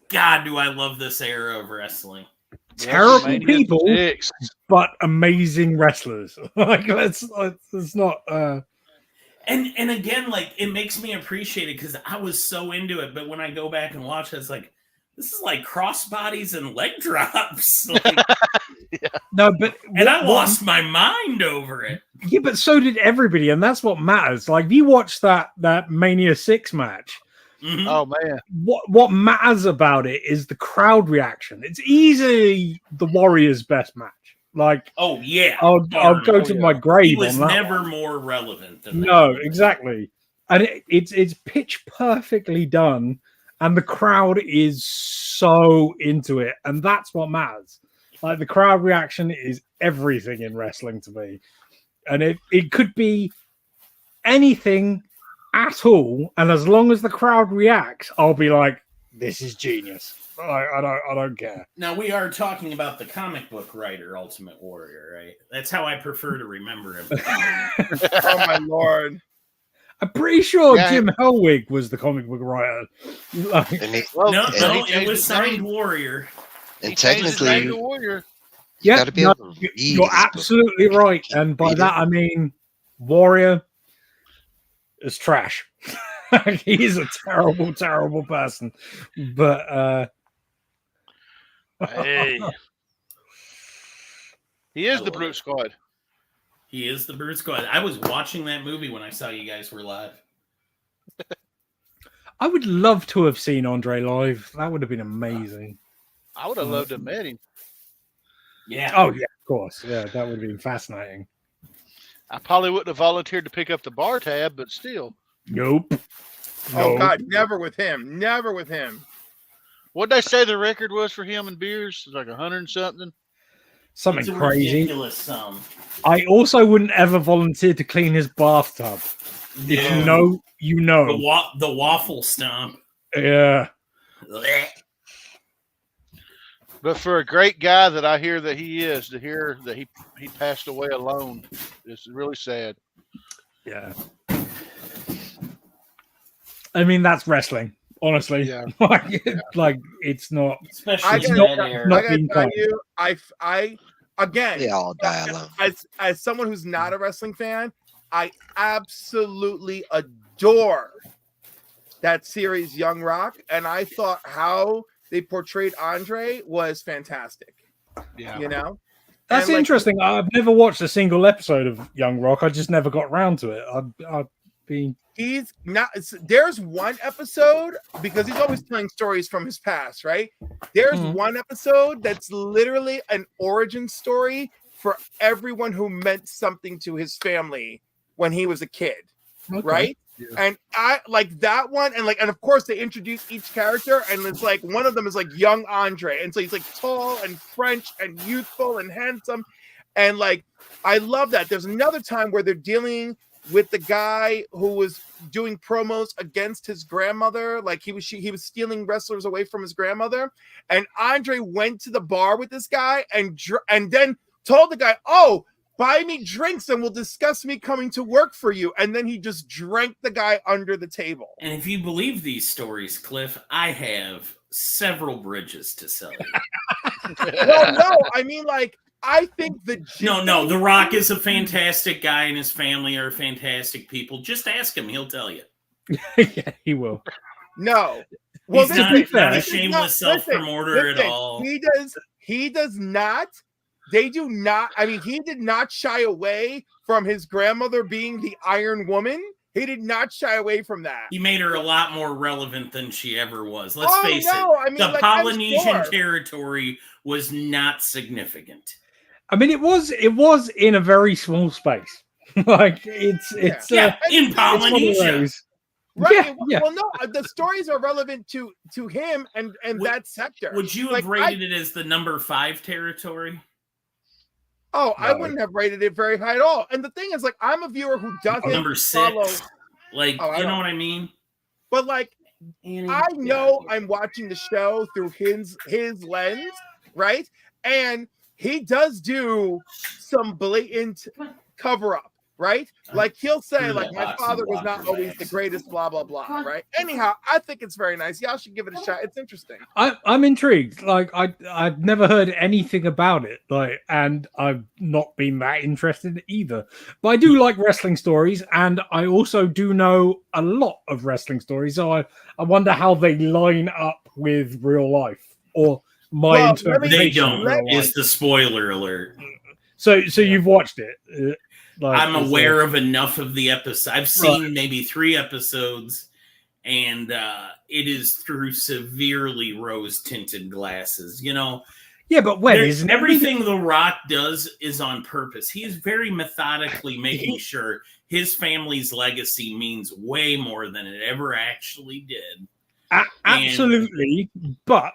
God, do I love this era of wrestling. Terrible people, 6. but amazing wrestlers. Like let's not. And again, like it makes me appreciate it because I was so into it, but when I go back and watch it, it's like this is like crossbodies and leg drops. Like, No, but and I lost my mind over it. Yeah, but so did everybody, and that's what matters. Like, if you watch that Mania 6 match, oh man, what matters about it is the crowd reaction. It's easily the Warriors' best match. Like, oh yeah, I'll go to my grave. He was on that never one. more relevant than that. No, exactly, and it's pitch perfectly done, and the crowd is so into it, and that's what matters. Like the crowd reaction is everything in wrestling to me. And it could be anything at all. And as long as the crowd reacts, I'll be like, this is genius. I don't care. Now we are talking about the comic book writer, Ultimate Warrior, right? That's how I prefer to remember him. Oh my Lord. I'm pretty sure Jim Hellwig was the comic book writer. Like, no, it was signed Warrior. And technically, yeah, you're absolutely right. And by that, I mean, Warrior is trash. He's a terrible, terrible person. But, hey, he is the Brute Squad. He is the Brute Squad. I was watching that movie when I saw you guys were live. I would love to have seen Andre live. That would have been amazing. I would have loved to have met him. Yeah. Oh, yeah, of course. Yeah, that would have been fascinating. I probably wouldn't have volunteered to pick up the bar tab, but still. Nope. Oh, God, never with him. Never with him. What'd they say the record was for him and beers? It's like 100 and something. Something it's a crazy. Ridiculous sum. I also wouldn't ever volunteer to clean his bathtub. Yeah. If you know, you know. The waffle stomp. Yeah. But for a great guy that I hear that he is, to hear that he passed away alone is really sad. Yeah. I mean, that's wrestling, honestly. Yeah. Like it's not. Especially I gotta tell you, I again, they all die alone. As someone who's not a wrestling fan, I absolutely adore that series Young Rock, and I thought how they portrayed Andre was fantastic. Yeah, you know, that's interesting. I've never watched a single episode of Young Rock. I just never got around to it. I'd be. He's not. There's one episode because he's always telling stories from his past, right? There's one episode that's literally an origin story for everyone who meant something to his family when he was a kid, right? Yeah. And I like that one, and of course they introduce each character, and it's like one of them is like young Andre, and so he's like tall and French and youthful and handsome, and like I love that. There's another time where they're dealing with the guy who was doing promos against his grandmother, like he was stealing wrestlers away from his grandmother, and Andre went to the bar with this guy and then told the guy, "Oh, buy me drinks and we'll discuss me coming to work for you. And then he just drank the guy under the table. And if you believe these stories, Cliff, I have several bridges to sell you. Well, no, I mean, like, I think No, The Rock is a fantastic guy and his family are fantastic people. Just ask him, he'll tell you. Yeah, he will. No. Well, he's not a shameless self-promoter at all. He does not. They do not. I mean, he did not shy away from his grandmother being the Iron Woman. He did not shy away from that. He made her a lot more relevant than she ever was. Let's face it. I mean, the Polynesian territory was not significant. I mean, it was in a very small space. Like it's in Polynesia. Right. Yeah. Well, no, the stories are relevant to him and that sector. Would you have rated it as the number 5 territory? Oh, no. I wouldn't have rated it very high at all. And the thing is, like, I'm a viewer who doesn't number 6. follow. Like, you know what I mean? But like, I know I'm watching the show through his lens, right? And he does do some blatant cover up. Right? Like he'll say, like, my father was not always the greatest, blah, blah, blah. Right. Anyhow, I think it's very nice. Y'all should give it a shot. It's interesting. I'm intrigued. Like I've never heard anything about it. Like, and I've not been that interested either. But I do like wrestling stories, and I also do know a lot of wrestling stories. So I wonder how they line up with real life or my interpretation. They don't. Is the spoiler alert. So you've watched it. Like, I'm aware of enough of the episode. I've seen maybe 3 episodes, and it is through severely rose-tinted glasses. You know, yeah, but when everything The Rock does is on purpose. He's very methodically making sure his family's legacy means way more than it ever actually did. Absolutely, but.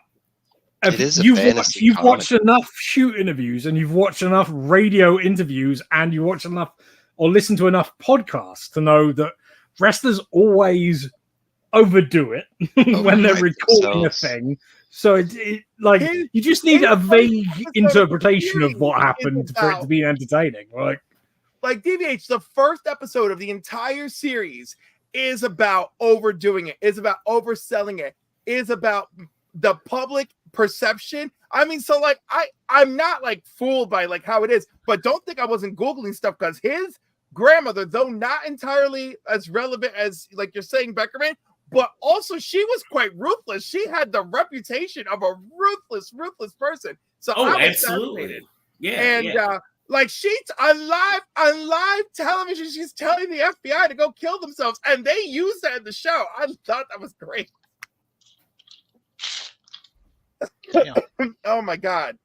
You've watched enough shoot interviews and you've watched enough radio interviews and you watch enough or listen to enough podcasts to know that wrestlers always overdo it when they're recording a thing. So you just need a vague interpretation of what happened for it to be entertaining. Like DVH, the first episode of the entire series is about overdoing it, is about overselling it, is about the public perception. I mean, so like I'm not like fooled by like how it is, but don't think I wasn't Googling stuff because his grandmother, though not entirely as relevant as like you're saying, Beckerman, but also she was quite ruthless. She had the reputation of a ruthless person. So absolutely. Yeah. And like she's on live television, she's telling the FBI to go kill themselves, and they use that in the show. I thought that was great. Oh my god,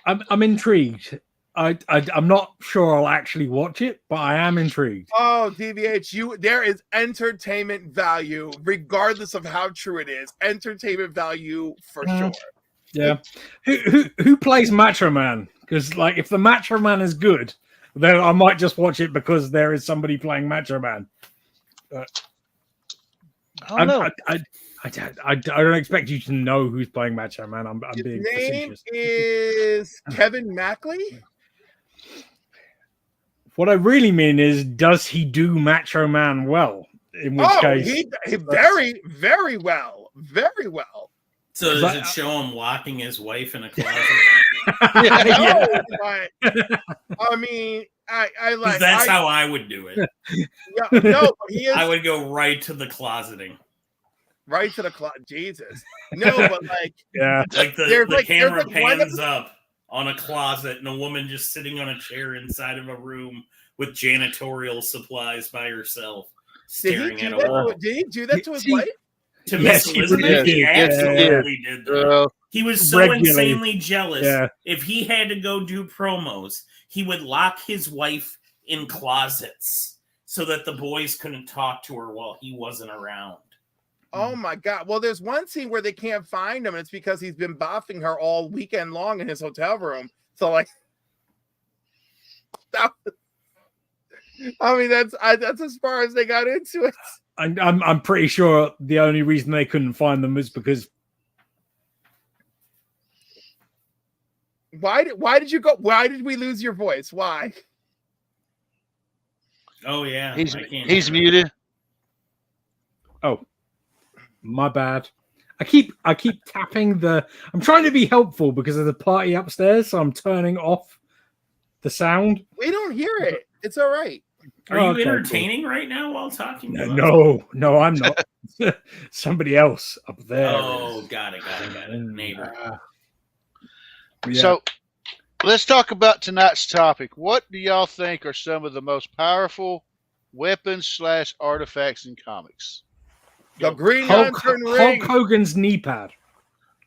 I'm intrigued. I'm not sure I'll actually watch it, but I am intrigued. Oh, DVH, there is entertainment value, regardless of how true it is. Entertainment value for sure. Yeah. Who plays Macho Man? Because like, if the Macho Man is good, then I might just watch it because there is somebody playing Macho Man. I don't know. I don't expect you to know who's playing Macho Man. I'm being facetious. His name is Kevin Mackley. What I really mean is, does he do Macho Man well? In which case, he very, very well. Very well. So does it show him locking his wife in a closet? I mean, I like that's how I would do it. Yeah, no, he is. I would go right to the closeting. Right to the closet, Jesus. No, but like, like the camera pans up on a closet and a woman just sitting on a chair inside of a room with janitorial supplies by herself, staring at a wall. Did he do that to his wife? To Miss Elizabeth, he absolutely did that. He was so insanely jealous. Yeah. If he had to go do promos, he would lock his wife in closets so that the boys couldn't talk to her while he wasn't around. Oh my God. Well, there's one scene where they can't find him, and it's because he's been boffing her all weekend long in his hotel room. So like, I mean, that's as far as they got into it. I'm pretty sure the only reason they couldn't find them was because why did you go? Why did we lose your voice? Why? Oh yeah, He's muted. Oh, my bad. I keep tapping the. I'm trying to be helpful because of the party upstairs, so I'm turning off the sound. We don't hear it. It's all right. Are you entertaining right now while talking? No, I'm not. Somebody else up there. Oh, got it. Neighbor. Yeah. So let's talk about tonight's topic. What do y'all think are some of the most powerful weapons / artifacts in comics? The Green Lantern ring. Hulk Hogan's knee pad.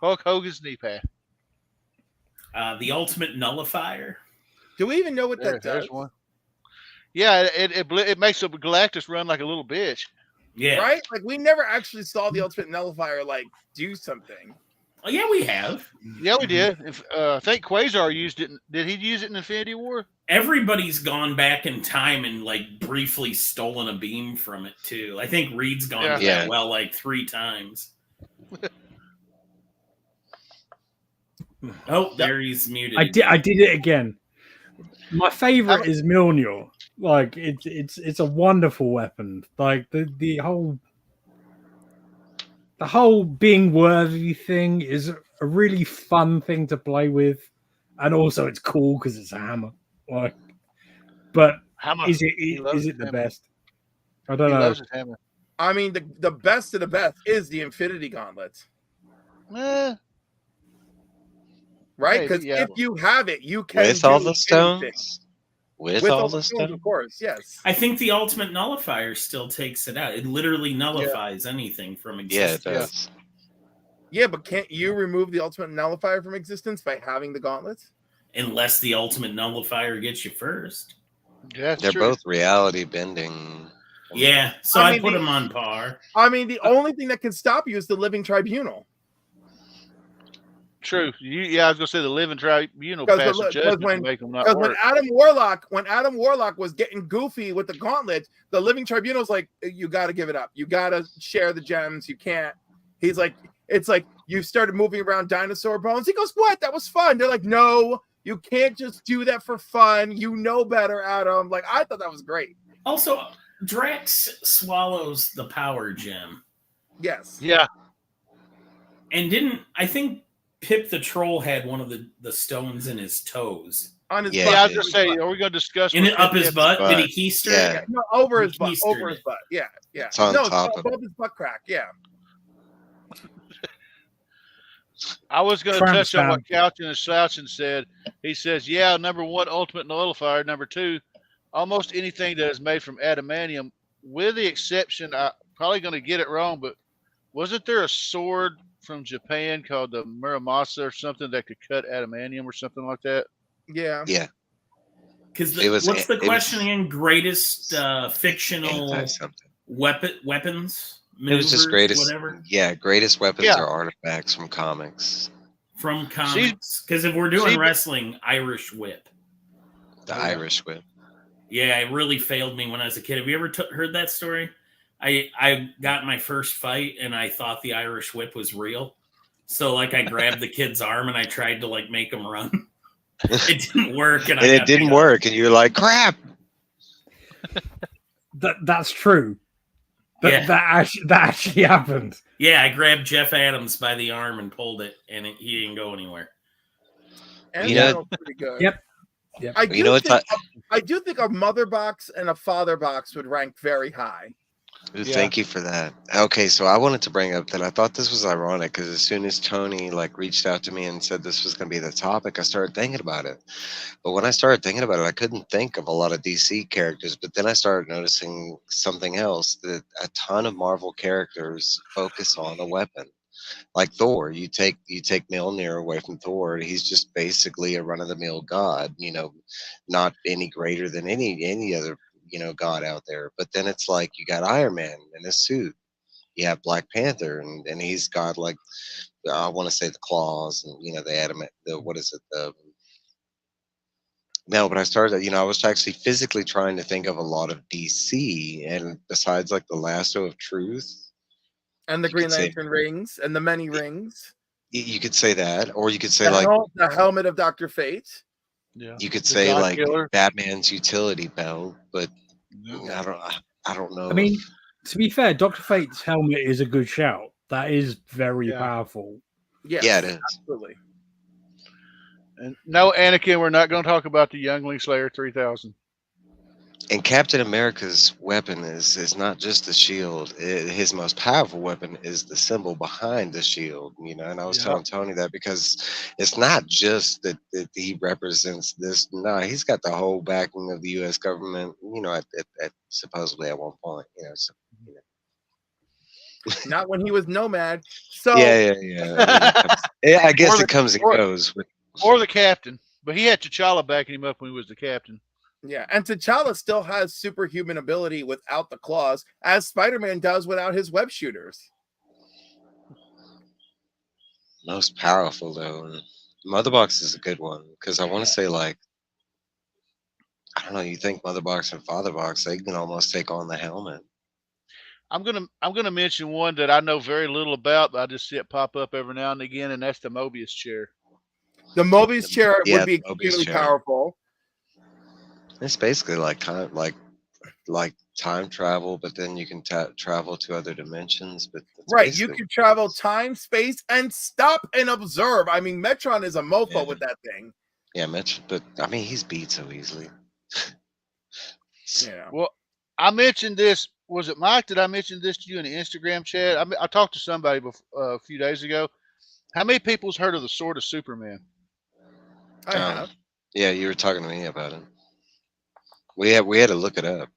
Hulk Hogan's knee pad. The ultimate nullifier. Do we even know what that does? There's one. Yeah, it makes a Galactus run like a little bitch. Yeah. Right? Like we never actually saw the ultimate nullifier like do something. Oh yeah, we have. Yeah, we did. I think Quasar used it. Did he use it in Infinity War? Everybody's gone back in time and like briefly stolen a beam from it too. I think Reed's gone that well like 3 times. Oh, there he's muted. I did it again. My favorite is Mjolnir. Like it's a wonderful weapon. Like the whole being worthy thing is a really fun thing to play with, and also it's cool because it's a hammer. Like, but is it the best? I don't know. Loves his hammer. I mean, the best of the best is the Infinity Gauntlet. Right? Because if you have it, you can with all the stones. With all the stones, of course, yes. I think the ultimate nullifier still takes it out. It literally nullifies anything from existence. Yeah, it does. Yeah, but can't you remove the ultimate nullifier from existence by having the gauntlets? Unless the ultimate nullifier gets you first. Yeah, they're both reality bending. Yeah, so I put them on par. I mean, the only thing that can stop you is the living tribunal. True. I was gonna say the living tribunal pass a judgment to make them not work. When Adam Warlock was getting goofy with the gauntlet, the living tribunal's like, you got to give it up. You got to share the gems. You can't. He's like, it's like you started moving around dinosaur bones. He goes, what? That was fun. They're like, no, you can't just do that for fun. You know better, Adam. Like, I thought that was great. Also, Drax swallows the power gem. Yes. Yeah. And I think Pip the Troll had one of the stones in his toes. On his butt. Yeah, I was just saying, are we going to discuss up his butt? Did he keister? Yeah. No, over his butt. Over his butt. Yeah. It's on top of above his butt crack. Yeah. I was going to touch on what Couch and Slouchin said. He says, yeah, number 1, ultimate nullifier. Number 2, almost anything that is made from adamantium, with the exception, I'm probably going to get it wrong, but wasn't there a sword from Japan called the Muramasa or something that could cut adamantium or something like that? Yeah. Yeah. Because what's the question again? Greatest fictional weapons? It was just greatest. Whatever. Yeah, greatest weapons or artifacts from comics. From comics. Because if we're doing wrestling, Irish whip. The Irish whip. Yeah, it really failed me when I was a kid. Have you ever heard that story? I got my first fight and I thought the Irish whip was real. So like I grabbed the kid's arm and I tried to like make him run. It didn't work. And it didn't work. And you're like, crap. That's true. That actually happened. Yeah, I grabbed Jeff Adams by the arm and pulled it, and he didn't go anywhere. And pretty good. Yep. I do think a Motherbox and a Fatherbox would rank very high. Thank you for that. Okay, so I wanted to bring up that I thought this was ironic because as soon as Tony reached out to me and said this was going to be the topic, I started thinking about it. But when I started thinking about it, I couldn't think of a lot of DC characters. But then I started noticing something else, that a ton of Marvel characters focus on a weapon. Like Thor, you take Mjolnir away from Thor, he's just basically a run-of-the-mill god. Not any greater than any other god out there. But then it's like you got Iron Man in his suit, you have Black Panther, and he's got like, I want to say the claws and the adamant, no, but I started, I was actually physically trying to think of a lot of DC, and besides like the lasso of truth and the Green Lantern rings and the many rings, you could say that, or you could say the helmet of Dr. Fate. Yeah. You could say like Batman's utility belt, but I don't know. I mean, to be fair, Dr. Fate's helmet is a good shout. That is very powerful. Yes, yeah, it is. absolutely. And no, Anakin, we're not going to talk about the Youngling Slayer 3000. And Captain America's weapon is not just the shield. His most powerful weapon is the symbol behind the shield. And I was telling Tony that because it's not just that he represents this. No, he's got the whole backing of the U.S. government. At supposedly at one point. Not when he was Nomad. So yeah. I guess it comes and goes. Or the captain, but he had T'Challa backing him up when he was the captain. Yeah, and T'Challa still has superhuman ability without the claws, as Spider-Man does without his web shooters. Most powerful though, Motherbox is a good one because I want to say I don't know. You think Motherbox and Fatherbox, they can almost take on the helmet. I'm gonna mention one that I know very little about, but I just see it pop up every now and again, and that's the Mobius chair. The Mobius chair would be extremely powerful. It's basically like time travel, but then you can travel to other dimensions. But right, you can travel time, space, and stop and observe. I mean, Metron is a mofo with that thing. Yeah, but I mean, he's beat so easily. Yeah. Well, I mentioned this. Was it Mike? Did I mention this to you in the Instagram chat? I talked to somebody a few days ago. How many people's heard of the Sword of Superman? I have. Yeah, you were talking to me about it. We had to look it up.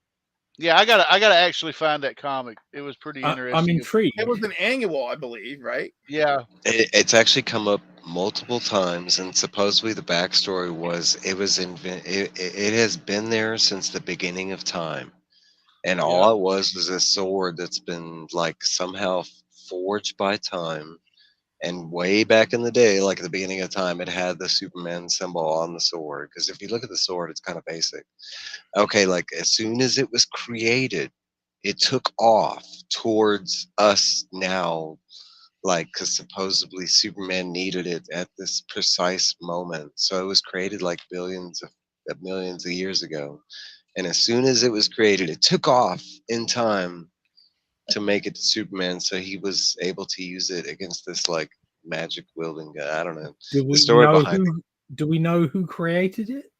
Yeah, I gotta actually find that comic. It was pretty interesting. I'm intrigued. It was an annual, I believe, right? Yeah. It's actually come up multiple times, and supposedly the backstory was it has been there since the beginning of time, and all it was a sword that's been somehow forged by time. And way back in the day, like at the beginning of time, it had the Superman symbol on the sword. Because if you look at the sword, it's kind of basic. Okay, as soon as it was created, it took off towards us now. Because supposedly Superman needed it at this precise moment. So it was created millions of years ago. And as soon as it was created, it took off in time to make it to Superman, so he was able to use it against this magic wielding guy. I don't know. Do we know who created it?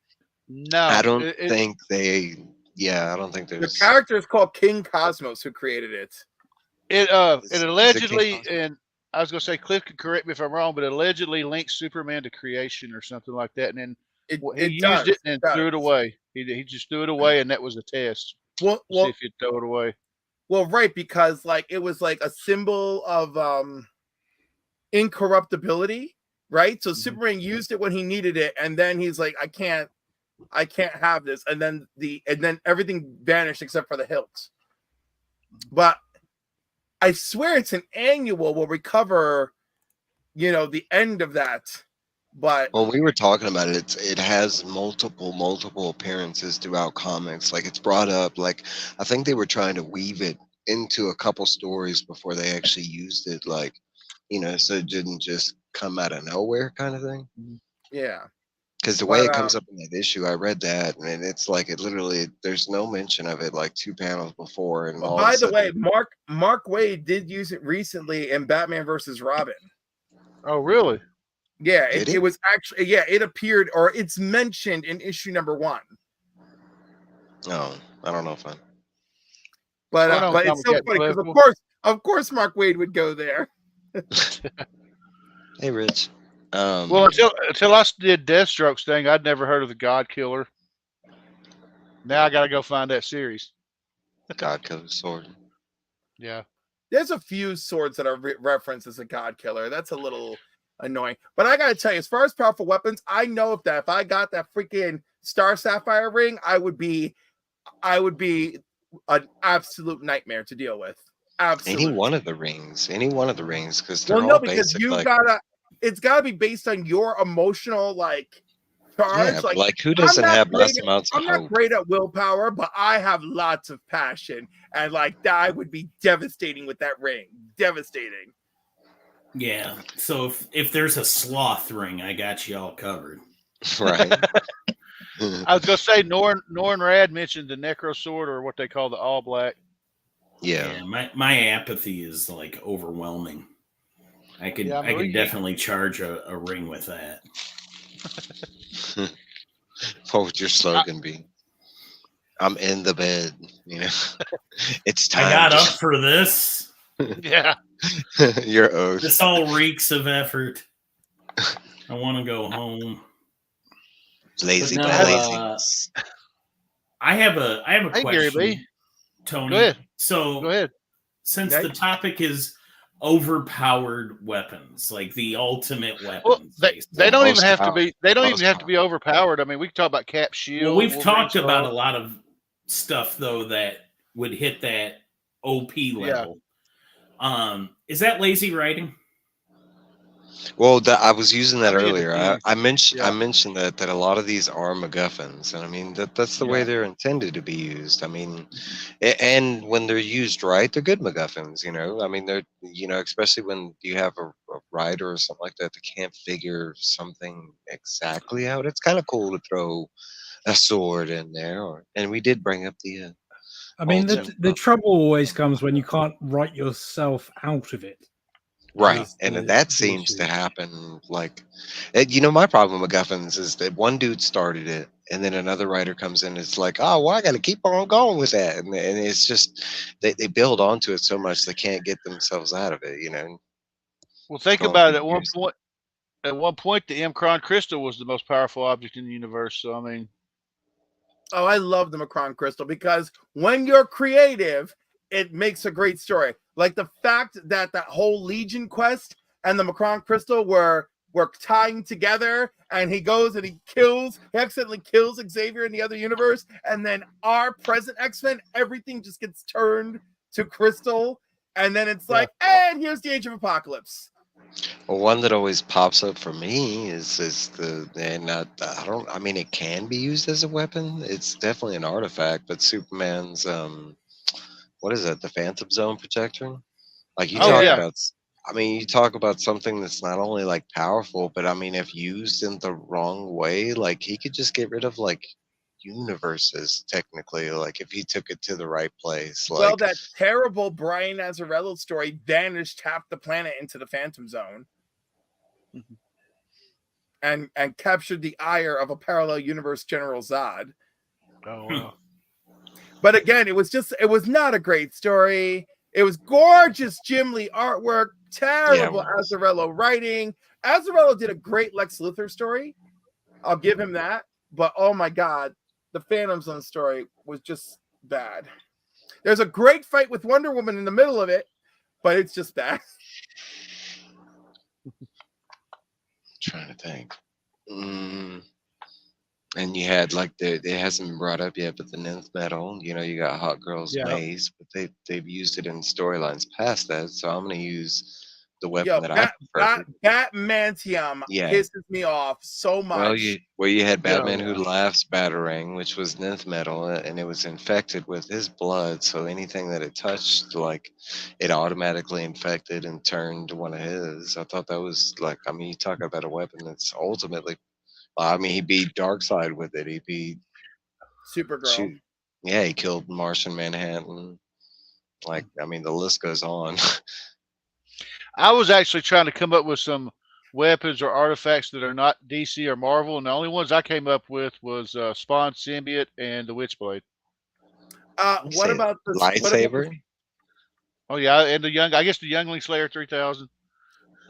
No, I don't think they. Yeah, I don't think there's. The character is called King Cosmos, who created it. It allegedly, and I was gonna say, Cliff could correct me if I'm wrong, but it allegedly links Superman to creation or something like that, and then he used it and threw it away. He just threw it away, and that was a test. Well, see if he'd throw it away. Well, right, because it was a symbol of incorruptibility, right? So Superman used it when he needed it, and then he's like, I can't have this, and then everything vanished except for the hilt. But I swear it's an annual. We'll recover, the end of that. But when we were talking about it, it has multiple appearances throughout comics. It's brought up. I think they were trying to weave it into a couple stories before they actually used it. So it didn't just come out of nowhere, kind of thing. Yeah. Because the way it comes up in that issue, I read that, and it's it literally. There's no mention of it 2 panels before. And by the way, Mark Waid did use it recently in Batman versus Robin. Oh, really? Yeah, it was actually it appeared, or it's mentioned in issue number 1. No, I don't know if I. But it's so funny because of course Mark Waid would go there. Hey, Rich. Well, until I did Deathstroke's thing, I'd never heard of the God Killer. Now I got to go find that series. God Killer sword. Yeah. There's a few swords that are referenced as a God Killer. That's a little annoying. But I got to tell you, as far as powerful weapons, I know if I got that freaking Star Sapphire ring, I would be an absolute nightmare to deal with. Absolutely. Any one of the rings, because they're all because basic. It's gotta be based on your emotional charge. Yeah, who doesn't have less amounts of hope? I'm not great at willpower, but I have lots of passion, and that would be devastating with that ring. Devastating. Yeah. So if there's a sloth ring, I got you all covered. Right. I was gonna say Norn Rad mentioned the Necro Sword, or what they call the All Black. Yeah. My apathy is like overwhelming. I could definitely charge a ring with that. What would your slogan be? I'm in the bed. You know, it's time. I got up for this. Yeah. Your oath. This all reeks of effort. I want to go home. Lazy No, laziness. I have a Hey, question, Gary B. Tony. Go ahead. So Go ahead. Since Okay. the topic is overpowered weapons, like the ultimate weapons, Well, they don't even have to be. They don't even have to power. be overpowered. I mean, we can talk about Cap Shield. well, we've Wolverine talked about a Skull. lot of stuff though that would hit that OP level. Is that lazy writing? Well, I was using that I mean, it earlier. depends. I mentioned Yeah. that a lot of these are MacGuffins, and I mean that's the way they're intended to be used. I mean, and when they're used right, they're good MacGuffins. You know, I mean they're especially when you have a writer or something like that can't figure something exactly out. It's kind of cool to throw a sword in there, and we did bring up the. I mean, the trouble always comes when you can't write yourself out of it. Right, and that seems to happen. Like, my problem with MacGuffins is that one dude started it, and then another writer comes in. And it's like, oh, well, I got to keep on going with that, and it's just they build onto it so much they can't get themselves out of it. Well, think about it. At one point, the Mcron crystal was the most powerful object in the universe. So, I mean, Oh, I love the Macron crystal because when you're creative, it makes a great story. Like the fact that whole Legion quest and the Macron crystal were tying together, and he goes and he accidentally kills Xavier in the other universe, and then our present X-Men, everything just gets turned to crystal, and then it's like, and here's the Age of Apocalypse. Well, one that always pops up for me is I mean, it can be used as a weapon. It's definitely an artifact, but Superman's what is it? The Phantom Zone projector. Like you talk about something that's not only like powerful, but I mean, if used in the wrong way, like he could just get rid of like universes technically. Like if he took it to the right place. Well, that terrible Brian Azzarello story vanished half the planet into the Phantom Zone, and captured the ire of a parallel universe General Zod. oh wow. But again, it was not a great story. It was gorgeous Jim Lee artwork, terrible Azzarello writing. Azzarello did a great Lex Luthor story. I'll give him that. But oh my God, the Phantom Zone story was just bad. There's a great fight with Wonder Woman in the middle of it, but it's just bad. Trying to think. And you had like it hasn't been brought up yet, but the Nth Metal, you got Hot Girls Maze, but they've used it in storylines past that. So I'm gonna use the weapon that I prefer. Batmantium pisses me off so much. Well, you had Batman Who Laughs Batarang, which was Nth Metal, and it was infected with his blood. So anything that it touched, like it automatically infected and turned to one of his. I thought that was like, I mean, you talk about a weapon that's ultimately. I mean, he beat Darkseid with it. He beat Supergirl. Yeah, he killed Martian Manhattan. Like, I mean, the list goes on. I was actually trying to come up with some weapons or artifacts that are not DC or Marvel, and the only ones I came up with was Spawn Symbiote and the Witchblade. What about the lightsaber? Oh yeah, and I guess the Youngling Slayer 3000.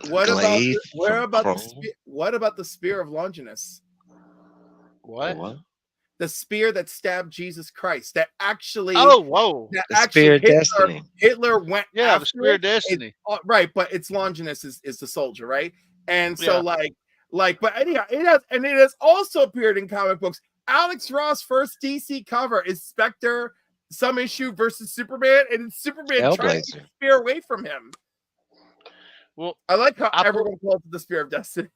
What about the Spear of Longinus? What? The spear that stabbed Jesus Christ. That actually. Oh, whoa! The Spear of Destiny. Hitler went. Yeah, the Spear of Destiny. Right, but it's Longinus is the soldier, right? And so but anyhow, it has also appeared in comic books. Alex Ross' first DC cover is Spectre, some issue versus Superman, and it's Superman trying to spear away from him. Well, I like how everyone calls it the Spear of Destiny.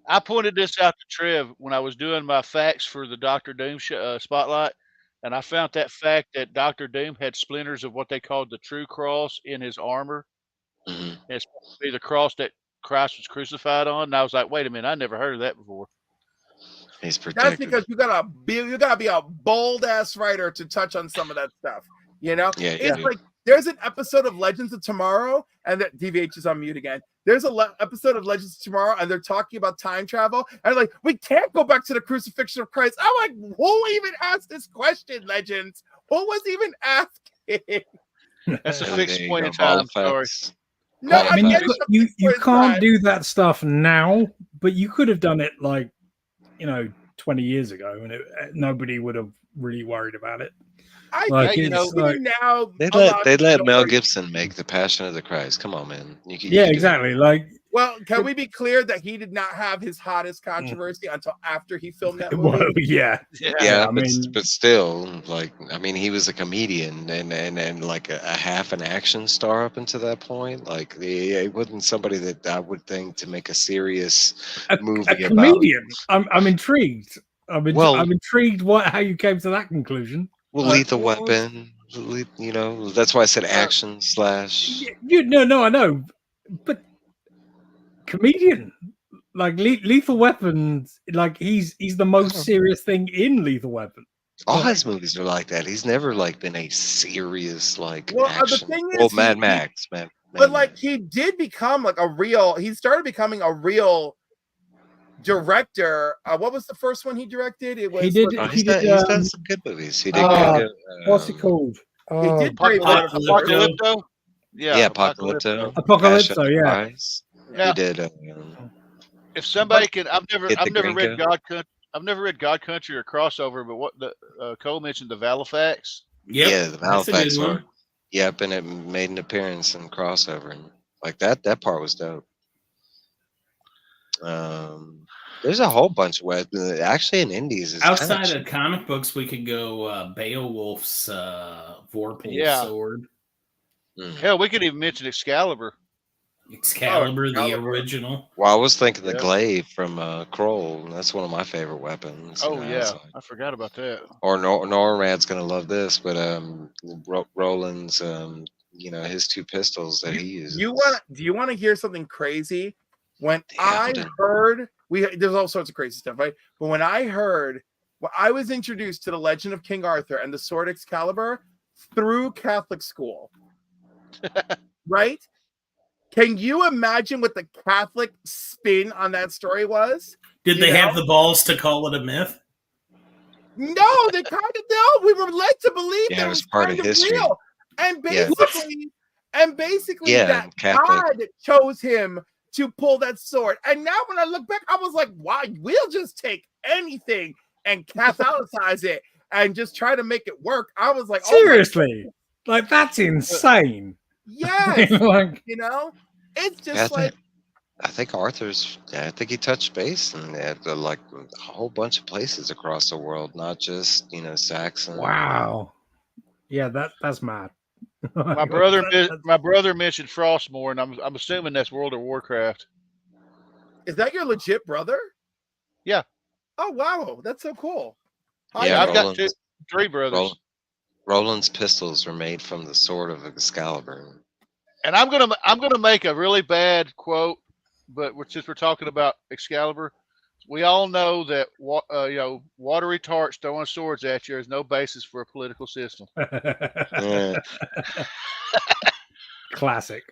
I pointed this out to Trev when I was doing my facts for the Doctor Doom spotlight, and I found that fact that Doctor Doom had splinters of what they called the True Cross in his armor. Mm-hmm. It's supposed to be the cross that Christ was crucified on. And I was like, wait a minute, I never heard of that before. He's protected. That's because you gotta be a bold ass writer to touch on some of that stuff. You know, it's like there's an episode of Legends of Tomorrow, and that DVH is on mute again. There's a episode of Legends of Tomorrow, and they're talking about time travel, and like we can't go back to the crucifixion of Christ. I'm like, who even asked this question, Legends? Who was even asking? That's a fixed point in time story. No, I mean, you can't do that stuff now, but you could have done it like 20 years ago, and nobody would have really worried about it. Now they let Mel Gibson make The Passion of the Christ. Come on, man. Exactly. Like, well, can we be clear that he did not have his hottest controversy until after he filmed that movie? Well, yeah. But still, like, I mean, he was a comedian and like a half an action star up until that point. Like, it wasn't somebody that I would think to make a serious movie a comedian. I'm intrigued. I'm intrigued how you came to that conclusion. Well, Lethal Weapon, that's why I said action / No, I know, but comedian, like Lethal Weapon, like he's the most serious thing in Lethal Weapon. All his movies are like that. He's never like been a serious action. The thing is, Mad Max, man. But like he did become like he started becoming a real director. What was the first one he directed? It was he's done some good movies. He did what's it called? He did Apocalypto. Yeah, Apocalypto. Yeah. He did. If somebody can, I've never read God Country. I've never read God Country or Crossover, but what Cole mentioned, the Valifax. Yep. Yeah, the Valifax one. Yep, and it made an appearance in Crossover, and like that part was dope. There's a whole bunch of web. Actually, in indies, outside of comic books, we could go Beowulf's Vorpal sword. Hell, we could even mention Excalibur. The original. Well, I was thinking the glaive from Kroll. That's one of my favorite weapons. Oh yeah, I forgot about that. Or Norrad's gonna love this, but Roland's his two pistols that he uses. Do you want to hear something crazy? When I heard there's all sorts of crazy stuff, right? But when I was introduced to the Legend of King Arthur and the sword Excalibur through Catholic school, right? Can you imagine what the Catholic spin on that story was? Did they have the balls to call it a myth? No, they kind of no. We were led to believe that it was part of history. Real. And basically, that God chose him to pull that sword. And now when I look back, I was like, why? We'll just take anything and Catholicize it and just try to make it work. I was like, seriously? Like, that's insane. Yes. It's just I think I think he touched base and like a whole bunch of places across the world, not just, Saxon. Wow. Yeah, that's mad. My brother mentioned Frostmourne, and I'm assuming that's World of Warcraft. Is that your legit brother? Yeah. Oh wow, that's so cool. Yeah, I've got three brothers. Roland's pistols were made from the sword of Excalibur. And I'm gonna make a really bad quote, but since we're talking about Excalibur, we all know that watery tarts throwing swords at you is no basis for a political system. Classic.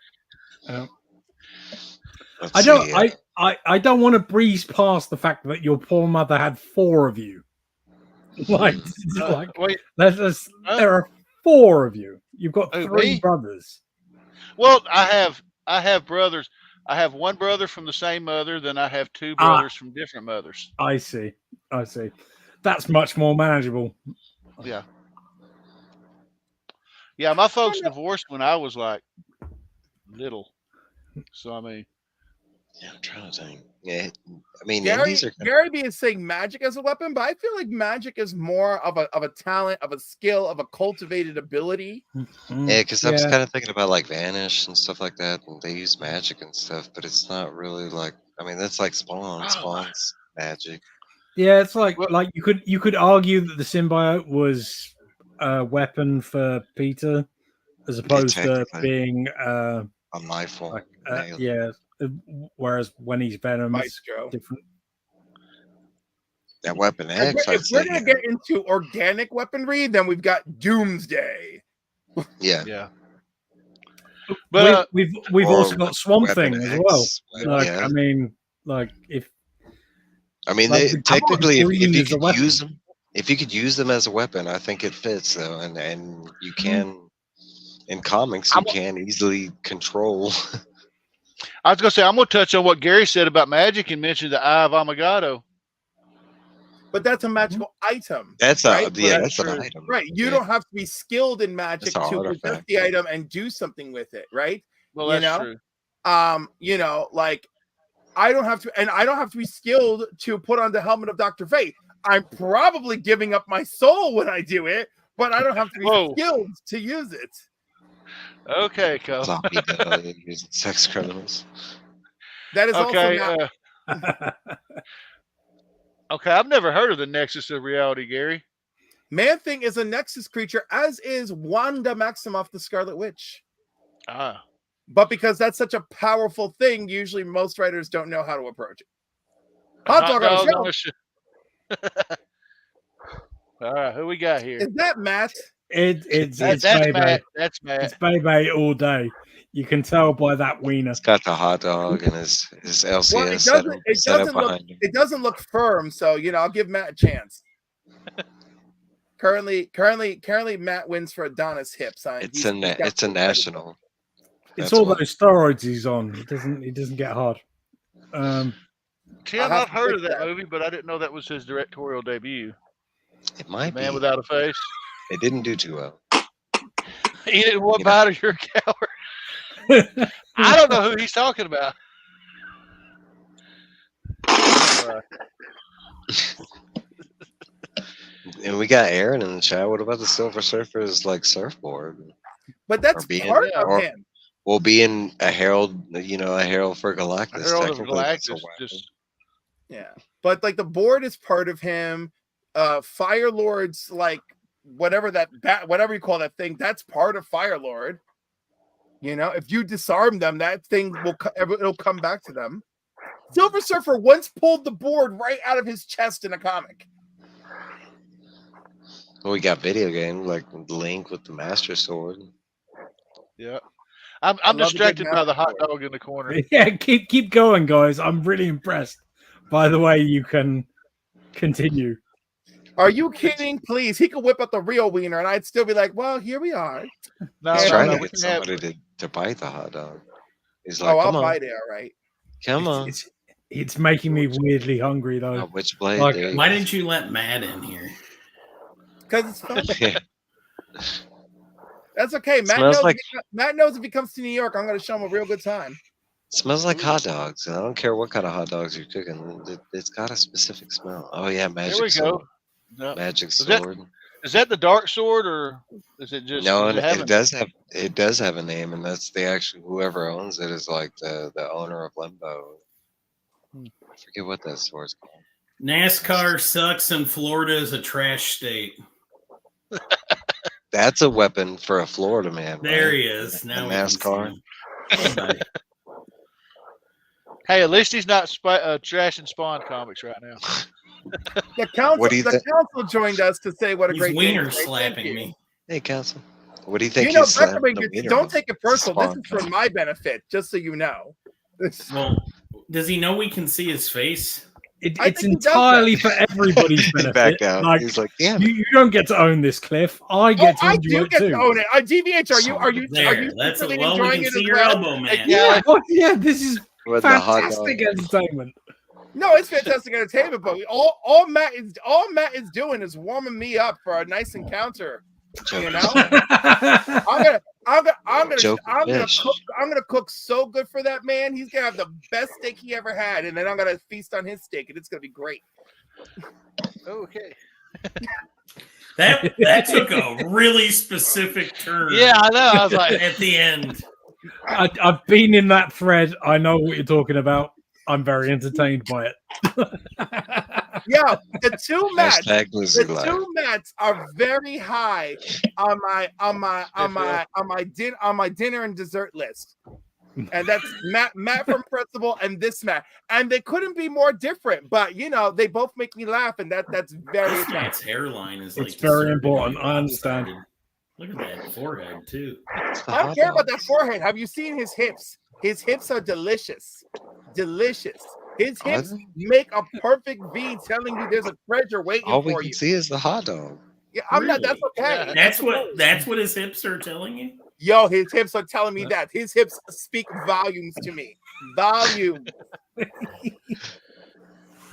I don't want to breeze past the fact that your poor mother had 4 of you. There are 4 of you. You've got 3 brothers. Well, I have brothers. I have one brother from the same mother, then I have 2 brothers from different mothers. I see. That's much more manageable. Yeah. Yeah, my folks divorced when I was like little. So I mean, I'm trying to think. Yeah, I mean, Gary B is saying magic as a weapon, but I feel like magic is more of a talent, of a skill, of a cultivated ability. Yeah, because I was kind of thinking about like Vanish and stuff like that, and they use magic and stuff, but it's not really like. I mean, that's like Spawn's magic. Yeah, it's like you could argue that the symbiote was a weapon for Peter, as opposed to being a life form. Whereas when he's Venom, it's different. That Weapon X. If we're gonna get into organic weaponry, then we've got Doomsday. Yeah. But we've also got Swamp Thing as well. Like, yeah. I mean, like if they technically, if you is a could weapon. use them, if you could use them as a weapon, I think it fits though, and you can in comics you can easily control. I was gonna say I'm gonna touch on what Gary said about magic and mention the Eye of Amagado. But that's a magical item. That's right? that's an item. Right. You don't have to be skilled in magic to possess the item and do something with it, right? Well, that's true. You know, like I don't have to be skilled to put on the helmet of Dr. Fate. I'm probably giving up my soul when I do it, but I don't have to be skilled to use it. Okay, Cole. Using sex criminals. That is okay. Also okay, I've never heard of the Nexus of Reality, Gary. Man-Thing is a Nexus creature, as is Wanda Maximoff, the Scarlet Witch. Ah. But because that's such a powerful thing, usually most writers don't know how to approach it. Hot dog on the show. All right, who we got here? Is that Matt? It's Matt. That's Matt. It's Bebe all day. You can tell by that wiener. He's got the hot dog and his LCS well, it doesn't look firm, so I'll give Matt a chance. Currently, Matt wins for Adonis hips. It's a national. It's all those steroids he's on. He doesn't get hard. See, I've not heard of that movie, but I didn't know that was his directorial debut. It might be. Man Without a Face. It didn't do too well. He didn't want bite of your coward. I don't know who he's talking about. And we got Aaron in the chat. What about the Silver Surfer's surfboard? But that's part of him. Well, being a herald, a herald for Galactus. Herald of Galactus, but the board is part of him. Fire Lord's whatever you call that thing, that's part of Fire Lord. If you disarm them, that thing it'll come back to them. Silver Surfer once pulled the board right out of his chest in a comic. Well, we got video game like Link with the Master Sword. Yeah. I'm distracted by the hot dog in the corner. Yeah, keep going, guys. I'm really impressed by the way you can continue. Are you kidding? Please, he could whip up the real wiener, and I'd still be like, "Well, here we are." He's trying to get somebody to bite the hot dog. He's like, I'll bite it, all right. Come on. It's making me weirdly hungry, though. Which blade? Why didn't you let Matt in here? Because it's fun. That's okay. Matt knows if he comes to New York, I'm going to show him a real good time. It smells like hot dogs. I don't care what kind of hot dogs you're cooking. It's got a specific smell. Oh yeah, magic. Here we sword. Go. No. Magic sword. Is that the dark sword, or is it just? No, it does have a name, and that's whoever owns it is the owner of Limbo. I forget what that sword's called. NASCAR sucks, and Florida is a trash state. That's a weapon for a Florida man. There right? he is. Now NASCAR. Hey, at least he's not trashing Spawn comics right now. The council joined us to say what a great wiener slapping me. Hey, council. What do you think? Don't take it personal. This is for my benefit, just so you know. Well, does he know we can see his face? It's entirely for everybody's benefit. Back out. He's like, "Damn, you don't get to own this, Cliff. I get to enjoy it too." To own it. DVH, are you That's really we enjoying can it see as your well? elbow, man. Yeah, this is fantastic entertainment. No, it's fantastic entertainment, but all Matt is doing is warming me up for a nice encounter. You know, I'm gonna cook so good for that man. He's gonna have the best steak he ever had, and then I'm gonna feast on his steak, and it's gonna be great. Okay. That took a really specific turn. Yeah, I know. I was like, at the end. I've been in that thread. I know what you're talking about. I'm very entertained by it. Yeah, the two Mats are very high on my dinner and dessert list. And that's Matt from Principal and this Matt. And they couldn't be more different, but you know, they both make me laugh, and that's very This Matt's hairline is like it's very important. I understand. Look at that forehead too. I don't care about that forehead. Have you seen his hips? His hips are delicious. Delicious. His hips make a perfect V, telling you there's a treasure waiting All for we you. can see is the hot dog. Yeah, I'm not. That's okay. Yeah. That's what his hips are telling you. Yo, his hips are telling me that. His hips speak volumes to me. Volumes.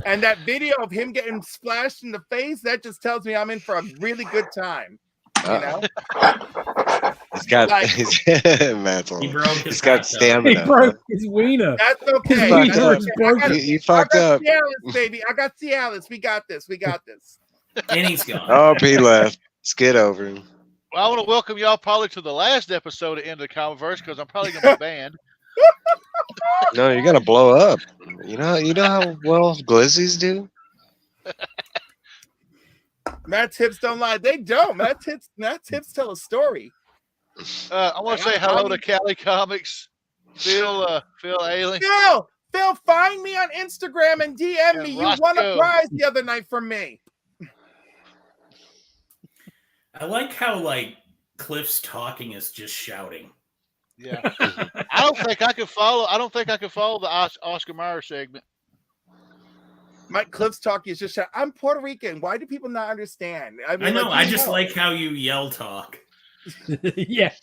And that video of him getting splashed in the face, that just tells me I'm in for a really good time. You know? He's got Like, he's He's got stamina. He broke his wiener. That's okay. His fucked wiener up. is broken. You fucked up. Cialis, baby. I got Cialis. We got this. We got this. And he's gone. Oh, he left. Let's get over him. Well, I want to welcome y'all probably to the last episode of End of the Comiverse because I'm probably going to be banned. No, you're gonna blow up. You know how well glizzies do. Matt's hips don't lie. They don't. Matt's hips tell a story. I want to say hello to Cali Comics, Phil Ailing. Phil, find me on Instagram and DM me. You won a prize the other night from me. I like how like Cliff's talking is just shouting. Yeah, I don't think I could follow the Oscar Mayer segment. Mike Cliff's talking is just. I'm Puerto Rican. Why do people not understand? I know. I just like how you yell talk. Yeah.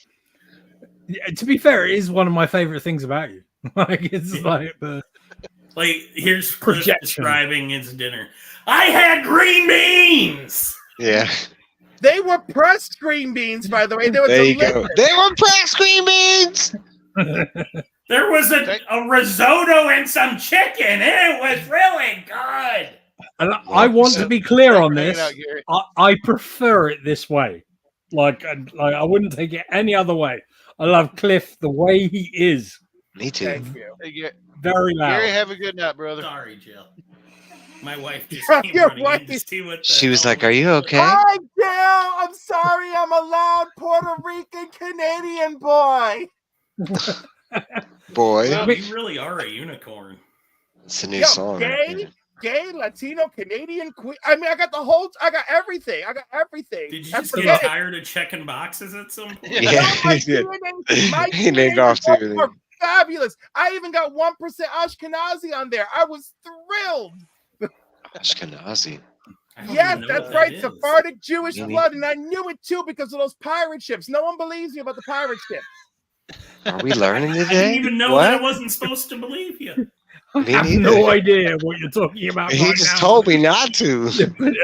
To be fair, it is one of my favorite things about you. Like it's like here's Cliff describing his dinner. I had green beans. Yeah. They were pressed green beans, by the way. They were there delicious. you go. They were pressed green beans. There was a risotto and some chicken. It was really good. And I want to be clear on this. I prefer it this way. Like I wouldn't take it any other way. I love Cliff the way he is. Me too. Thank you. Very loud. Gary, have a good night, brother. Sorry, Jill. My wife just came Your running wife. in to see what She was like, "Are you okay?" Hi, Jill. I'm sorry. I'm a loud Puerto Rican Canadian boy. Boy, Well, you really are a unicorn. it's a new song. Gay, Latino, Canadian, queer. I mean, I got everything. Did you just get tired of checking boxes at some point? Yeah, he did. He named off too. Fabulous. I even got 1% Ashkenazi on there. I was thrilled. Ashkenazi. Yes, that's right. Sephardic Jewish blood, and I knew it too because of those pirate ships. No one believes me about the pirate ship. Are we learning today? I didn't even know that I wasn't supposed to believe you. I have no idea what you're talking about. He just told me not to.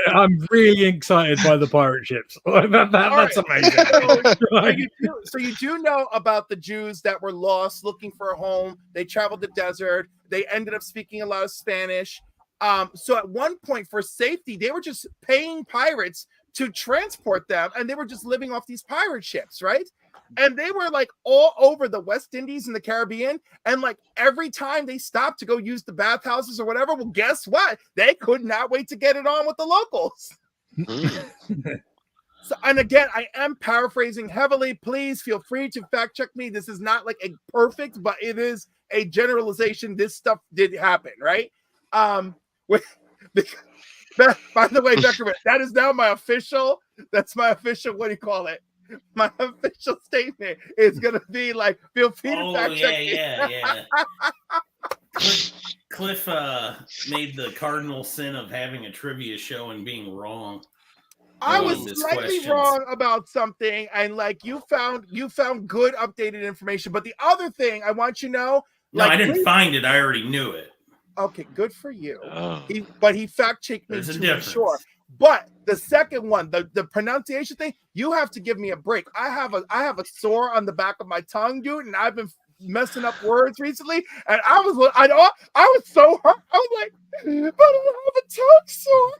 I'm really excited by the pirate ships. That's amazing. So you do know about the Jews that were lost looking for a home. They traveled the desert. They ended up speaking a lot of Spanish. So at one point, for safety, they were just paying pirates to transport them, and they were just living off these pirate ships, right? And they were like all over the West Indies and the Caribbean. And like every time they stopped to go use the bathhouses or whatever, well, guess what? They could not wait to get it on with the locals. So, and again, I am paraphrasing heavily. Please feel free to fact check me. This is not like a perfect, but it is a generalization. This stuff did happen, right? By the way, Beckerman, that is now my official. That's my official. What do you call it? My official statement is gonna be like, feel free to fact check me. Yeah. Cliff made the cardinal sin of having a trivia show and being wrong. I was slightly wrong about something, and like you found good updated information. But the other thing I want you to know, no, I didn't find it. I already knew it. Okay, good for you. Oh. He fact checked me to be sure. But the second one, the pronunciation thing, you have to give me a break. I have a sore on the back of my tongue, dude, and I've been messing up words recently, and I was so hurt. I was like, but I have a tongue sore.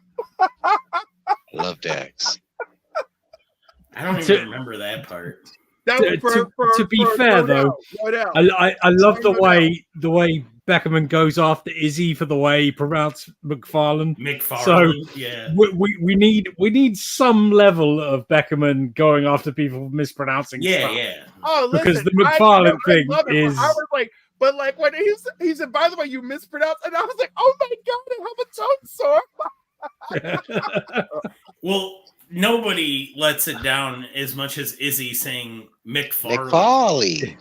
Love Dax. I don't even remember that part. To be fair, though, I love the way Beckerman goes after Izzy for the way he pronounced McFarlane. So yeah, we need some level of Beckerman going after people mispronouncing stuff. Yeah. Oh, listen, because the McFarlane thing is. I was like, but like when he said, by the way, you mispronounced, and I was like, oh my god, I have a tongue sore. Well, nobody lets it down as much as Izzy saying McFarlane. McFarlane.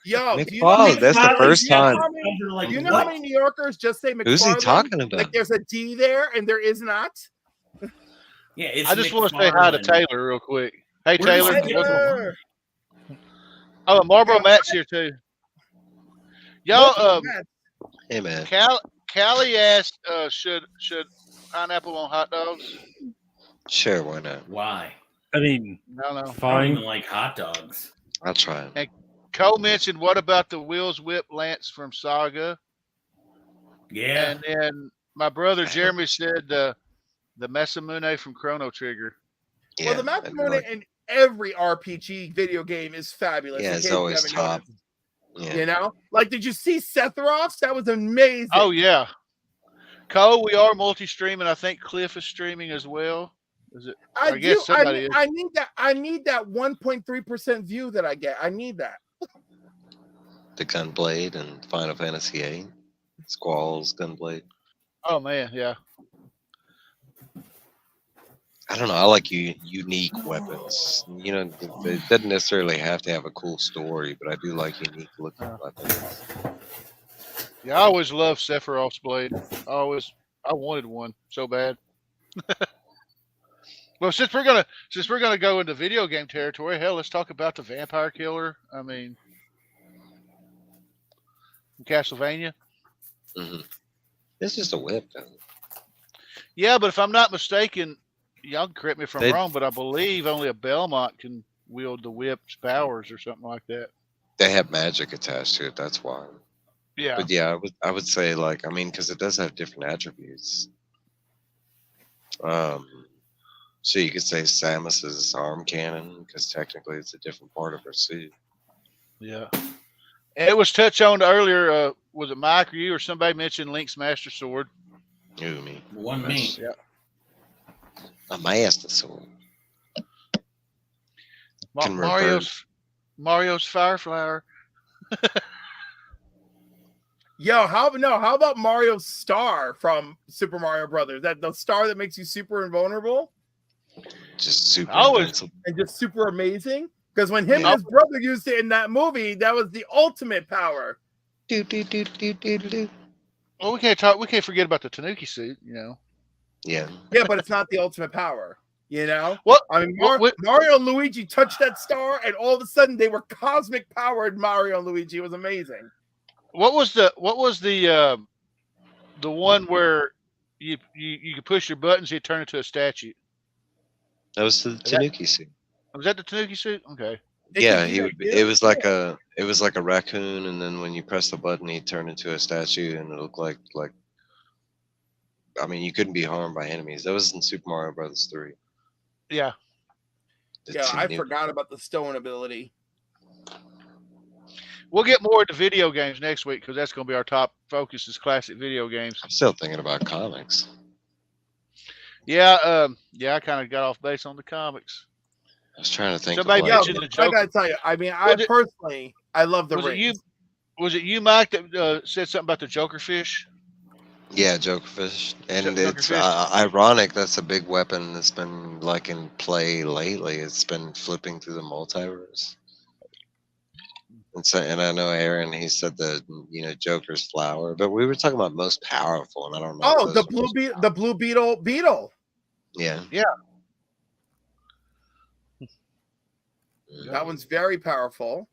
Yo, McFarlane, that's the first time. Do you know how many New Yorkers just say McFarlane? Who's he talking about? Like there's a D there and there is not. Yeah, it's I just want to say hi to Taylor real quick. Hey, Taylor. Oh, Marlboro Matt's here too. Y'all, hey man. Callie asked, should pineapple on hot dogs? Sure, why not? Why? I mean, no, I don't fine. even like hot dogs. I'll try it. And Cole mentioned, what about the Wheels Whip Lance from Saga? Yeah. And then my brother Jeremy said the Masamune from Chrono Trigger. Yeah, well, the Masamune in every RPG video game is fabulous. Yeah, it's always top. Yeah. You know, like, did you see Sephiroth? That was amazing. Oh yeah, Cole, we are multi-streaming. I think Cliff is streaming as well. Is it? I guess somebody is. I need that 1.3% view that I get. I need that. The Gunblade and Final Fantasy VIII. Squall's Gunblade. Oh man, yeah. I don't know. I like unique weapons. You know, it doesn't necessarily have to have a cool story, but I do like unique looking weapons. Yeah, I always loved Sephiroth's blade. I wanted one so bad. Well, since we're gonna go into video game territory, hell, let's talk about the Vampire Killer. I mean, Castlevania. Mm-hmm. It's just a whip, though. Yeah, but if I'm not mistaken, y'all can correct me if I'm wrong, but I believe only a Belmont can wield the whip's powers or something like that. They have magic attached to it. That's why. Yeah. But yeah, I would say, like, I mean, because it does have different attributes. So you could say Samus's arm cannon, because technically it's a different part of her suit. Yeah. And it was touched on earlier. Was it Mike or you or somebody mentioned Link's Master Sword? Ooh, me. Me. Yeah. A Master Sword. Mario's Fire Flower. Yo, how about Mario's star from Super Mario Brothers? That the star that makes you super invulnerable? Just super and just super amazing. Because when him and his brother used it in that movie, that was the ultimate power. Do. Well, we can't forget about the Tanuki suit, you know. Yeah. Yeah, but it's not the ultimate power. You know? What? I mean, Mario and Luigi touched that star, and all of a sudden they were cosmic powered Mario and Luigi. It was amazing. What was the one where you could push your buttons, you turn into a statue? That was the Tanuki suit. Was that the Tanuki suit? Okay. Yeah, it was like a raccoon, and then when you press the button, he turned into a statue, and it looked like I mean, you couldn't be harmed by enemies. That was in Super Mario Brothers 3. Yeah. I forgot about the stone ability. We'll get more into video games next week because that's going to be our top focus is classic video games. I'm still thinking about comics. Yeah, I kind of got off base on the comics. I was trying to think. I gotta tell you, I mean, I love the rings. Was it you, Mike, that said something about the Jokerfish? Yeah, Jokerfish, and it's ironic. That's a big weapon that's been like in play lately. It's been flipping through the multiverse. And I know Aaron, he said that, you know, Joker's flower, but we were talking about most powerful, and I don't know. Oh, the blue beetle. Yeah. Yeah. That one's very powerful.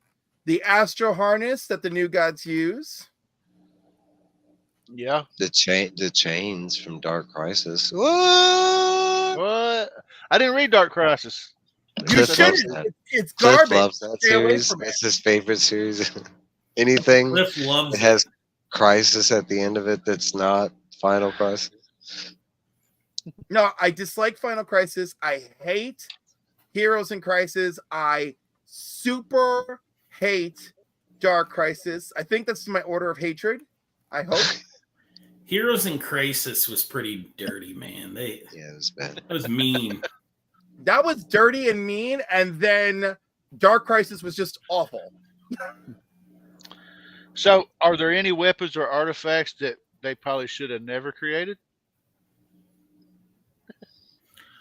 The Astro Harness that the new gods use. Yeah. The chains from Dark Crisis. What? I didn't read Dark Crisis. Cliff loves that. It's garbage. Cliff loves that series. It's his favorite series. Anything that has Crisis at the end of it that's not Final Crisis. No, I dislike Final Crisis. I hate Heroes in Crisis. I super hate Dark Crisis. I think that's my order of hatred. I hope. Heroes in Crisis was pretty dirty, man. It was bad. That was mean. That was dirty and mean, and then Dark Crisis was just awful. So, are there any weapons or artifacts that they probably should have never created?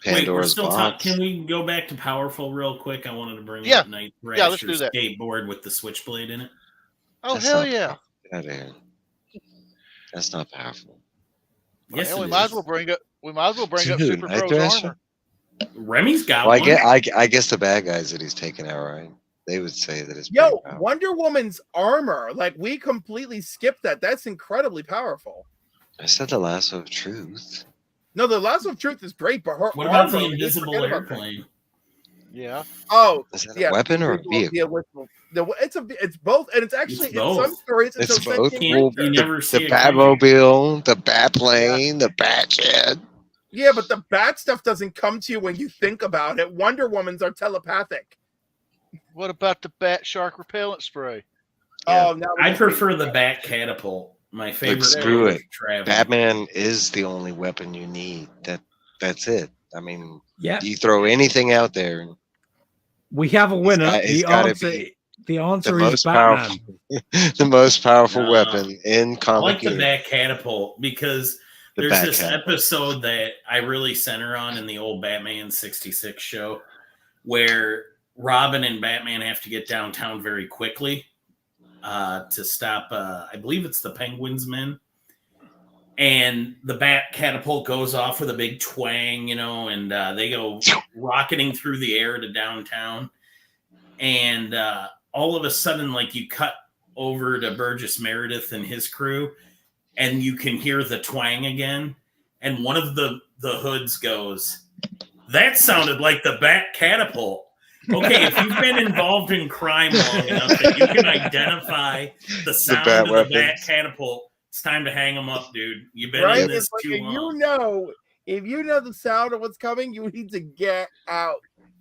Wait, we're Pandora's still box. talking. Can we go back to Powerful real quick? I wanted to bring Yeah. up Night Yeah, let's do Thrasher's that. skateboard with the switchblade in it. Oh, That's hell not yeah. powerful. Get out of here. That's not powerful. Yes, Well, it we might is. as well bring up Dude, Super Night Pro's Thrasher? armor. Remy's got Well, one. I guess the bad guys that he's taking out, right? They would say that it's Yo, pretty powerful. Wonder Woman's armor, like we completely skipped that. That's incredibly powerful. I said the lasso of truth. No, the Lasso of Truth is great, but her What about armor, the we just invisible forget about that. airplane? Yeah. Oh, Is that yeah, a weapon or a invisible- vehicle? it's both, and it's actually It's in some both. stories it's, It's a both. sentient Well, creature. You never see the a creature. Batmobile, the Batplane, the Batjet. Yeah, but the bat stuff doesn't come to you when you think about it. Wonder Woman's are telepathic. What about the bat shark repellent spray? Yeah. Oh, now I prefer the bat catapult. My favorite. screw mode it. of travel. Batman is the only weapon you need. That's it. I mean, Yeah, you throw anything out there, we have a winner. it's gotta The the answer is most Batman. powerful, the most powerful No. weapon in I comic like the universe. bat catapult because The there's bat this catapult. episode that I really center on in the old Batman 66 show where Robin and Batman have to get downtown very quickly to stop, I believe it's the Penguins men. And the bat catapult goes off with a big twang, and they go rocketing through the air to downtown. And all of a sudden, like, you cut over to Burgess Meredith and his crew, and you can hear the twang again. And one of the hoods goes, "That sounded like the bat catapult." Okay, if you've been involved in crime long enough that you can identify the sound bat of the weapons. bat catapult, it's time to hang them up, dude. You've been right? in this It's like, too long. if you know the sound of what's coming, you need to get out.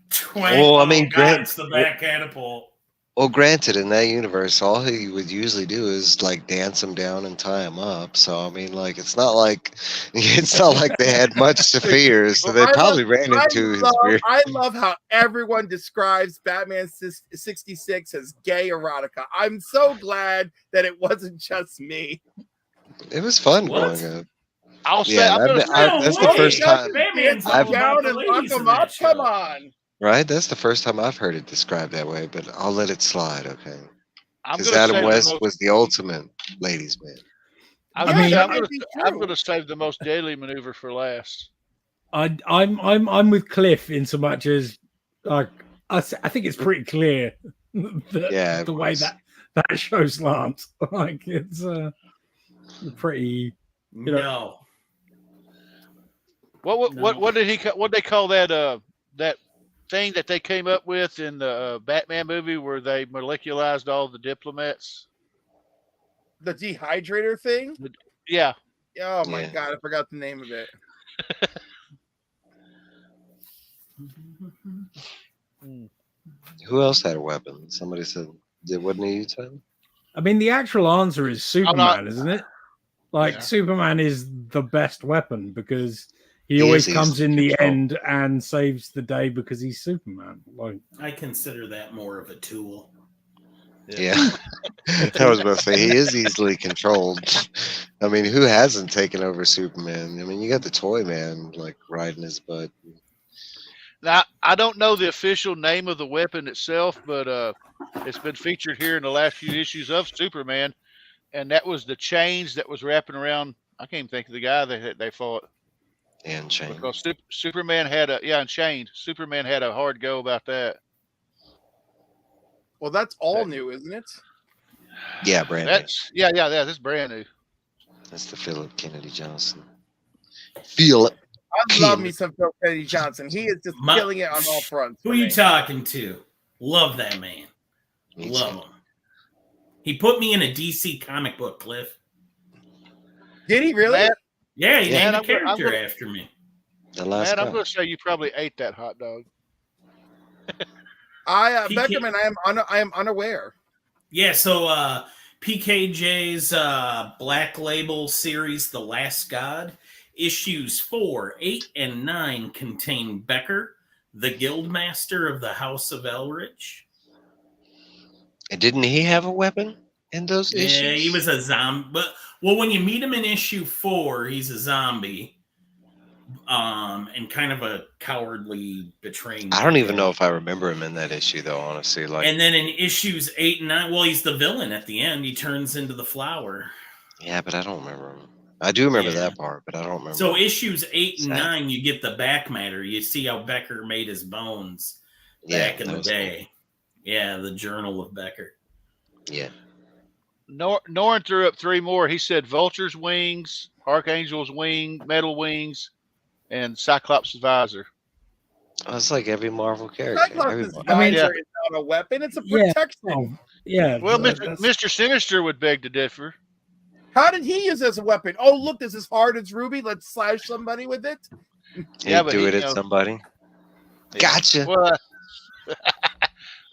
Twang, Well, I oh mean, God, it's the bat catapult. Well, granted, in that universe, all he would usually do is like dance him down and tie him up. So I mean, like, it's not like they had much to fear. So they probably ran into his weird. I love how everyone describes Batman 66 as gay erotica. I'm so glad that it wasn't just me. It was fun What? growing up. I'll say, Yeah, I'm gonna that's the way. first time, Batman's all I've- about Down the and lock ladies them in that up. show. Come on. right? That's the first time I've heard it described that way. But I'll let it slide, okay? I'm Because gonna Adam save West the most, was the ultimate ladies' man. I'm, Yeah, gonna, that I'm, might gonna, be I'm true. gonna save the most deadly maneuver for last. I'm with Cliff in so much as I think it's pretty clear Yeah, the it way was. that show slants. Like it's pretty. No. What did they call that that thing that they came up with in the Batman movie where they molecularized all the diplomats? The dehydrator thing? Yeah. Oh my Yeah. God, I forgot the name of it. Who else had a weapon? Somebody said, wasn't it you, Tyler? I mean, the actual answer is Superman, isn't it? Like Yeah. Superman is the best weapon because he He always is comes easy in to the control. end and saves the day because he's Superman. Like I consider that more of a tool. Yeah. I was about to say, he is easily controlled. I mean, who hasn't taken over Superman? I mean, you got the Toy Man, like, riding his butt. Now I don't know the official name of the weapon itself, but it's been featured here in the last few issues of Superman, and that was the chains that was wrapping around. I can't even think of the guy that they fought. And chain. Because Superman had Unchained. Superman had a hard go about that. Well, that's all new, isn't it? Yeah, Brandon. That's that's brand new. That's the Philip Kennedy Johnson. Philip. I love me some Phil Kennedy Johnson. He is just killing it on all fronts. Who for are you me. talking to? Love that man. Me Love too. him. He put me in a DC comic book, Cliff. Did he really? Matt, Yeah, he Yeah, named a I'm gonna- character after me. The last Matt, I'm guy. going to say you probably ate that hot dog. Beckerman, I am unaware. Yeah, so PKJ's Black Label series, The Last God, issues 4, 8, and 9 contain Becker, the Guildmaster of the House of Elrich. And didn't he have a weapon in those issues? Yeah, he was a zombie. But when you meet him in issue 4, he's a zombie. And kind of a cowardly, betraying. I don't even know if I remember him in that issue, though. Honestly, and then in issues 8 and 9, well, he's the villain at the end. He turns into the flower. Yeah, but I don't remember him. I do remember that part, but I don't remember. So issues 8 and 9, you get the back matter. You see how Becker made his bones back in the day. Cool. Yeah, the Journal of Becker. Yeah. Norrin threw up 3 more. He said Vulture's wings, Archangel's wing, Metal wings, and Cyclops' visor. Oh, it's like every Marvel character. Cyclops' visor is not a weapon; it's a protection. Yeah. Well, Mr. Sinister would beg to differ. How did he use it as a weapon? Oh, look, this is hard as Ruby. Let's slash somebody with it. Yeah, but do it at somebody. Yeah. Gotcha. Well,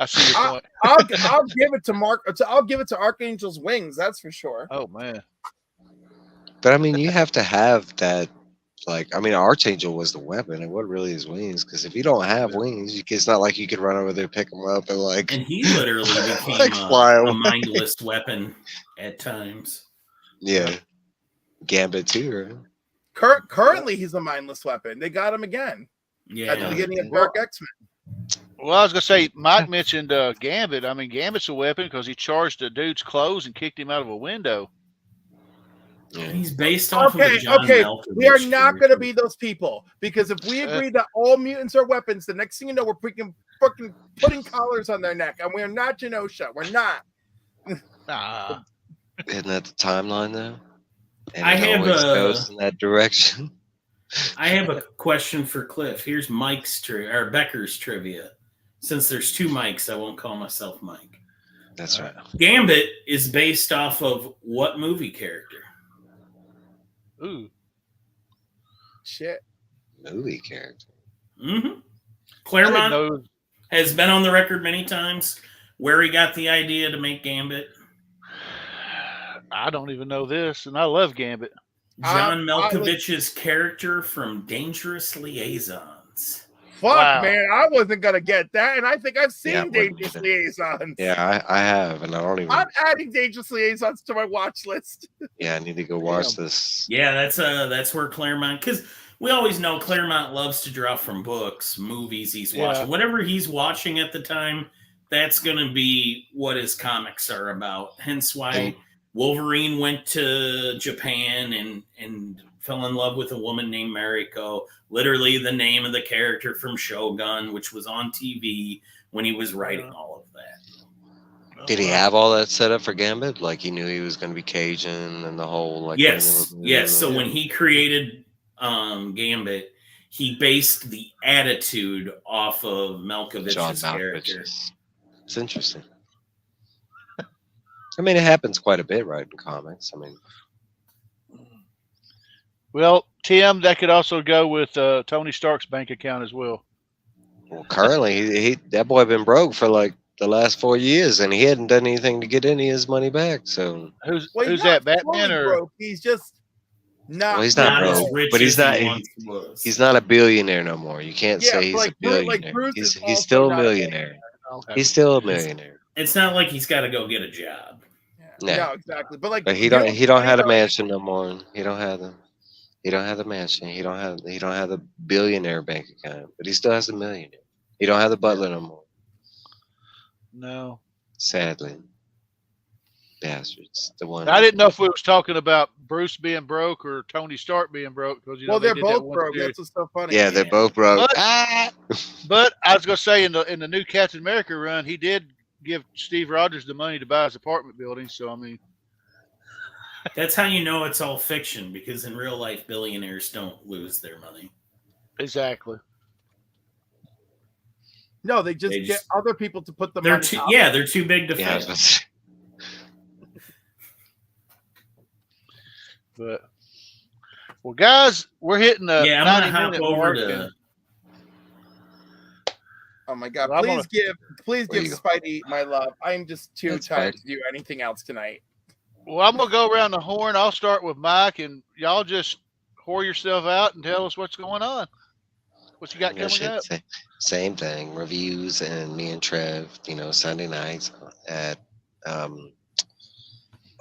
I see your point. I'll give it to Mark. I'll give it to Archangel's wings. That's for sure. Oh man. But I mean, you have to have that. Like, I mean, Archangel was the weapon, and what really is wings? Because if you don't have wings, it's not like you could run over there, pick them up, and like. And he literally became a mindless weapon at times. Yeah, Gambit too. Right? Currently, he's a mindless weapon. They got him again. Yeah, at the beginning of Dark X-Men. Well, I was gonna say, Mike mentioned Gambit. I mean, Gambit's a weapon because he charged a dude's clothes and kicked him out of a window. Yeah. He's based off of a John Malkovich. We are not going to be those people, because if we agree that all mutants are weapons, the next thing you know, we're freaking putting collars on their neck, and we're not Genosha. We're not. Isn't that the timeline though? And I have goes in that direction. I have a question for Cliff. Here's Becker's trivia. Since there's 2 Mikes, I won't call myself Mike. That's right. Gambit is based off of what movie character? Ooh. Shit. Movie character. Mm-hmm. Claremont has been on the record many times where he got the idea to make Gambit. I don't even know this, and I love Gambit. John Malkovich's character from Dangerous Liaisons. Fuck, man, I wasn't gonna get that, and I think I've seen Dangerous Liaisons. Yeah, I have, and I don't even. I'm adding Dangerous Liaisons to my watch list. Yeah, I need to go watch this. Yeah, that's where Claremont, because we always know Claremont loves to draw from books, movies he's watching, whatever he's watching at the time. That's gonna be what his comics are about. Hence why Wolverine went to Japan and fell in love with a woman named Mariko, literally the name of the character from Shogun, which was on TV when he was writing all of that. Did he have all that set up for Gambit? Like he knew he was going to be Cajun and the whole like. Yes. So when he created Gambit, he based the attitude off of Malkovich's character. It's interesting. I mean, it happens quite a bit, right, in comics. I mean. Well, Tim, that could also go with Tony Stark's bank account as well. Well, currently, that boy been broke for like the last 4 years, and he hadn't done anything to get any of his money back. So who's that, Batman or? Broke. He's just not. Well, he's not broke, but he's not. He's not a billionaire no more. You can't say he's a billionaire. He's still a millionaire. Okay. He's still a millionaire. It's not like he's got to go get a job. Yeah, exactly. But he don't have a mansion no more. He don't have them. He don't have the mansion. He don't have the billionaire bank account, but he still has a millionaire. He don't have the butler no more. No. Sadly. Bastards. The one. I didn't know if we was talking about Bruce being broke or Tony Stark being broke, because they're both broke. That's what's so funny. Yeah, they're both broke. But I was gonna say in the new Captain America run, he did give Steve Rogers the money to buy his apartment building. So I mean. That's how you know it's all fiction, because in real life, billionaires don't lose their money. Exactly. No, they just get other people to put the money out. Yeah, they're too big to fail. But, well, guys, we're hitting the I'm going to hop over to... Oh my God! Well, Please give Spidey my love. I'm just too tired to do anything else tonight. Well, I'm gonna go around the horn. I'll start with Mike, and y'all just whore yourself out and tell us what's going on. What you got coming up? Same thing. Reviews and me and Trev. Sunday nights at.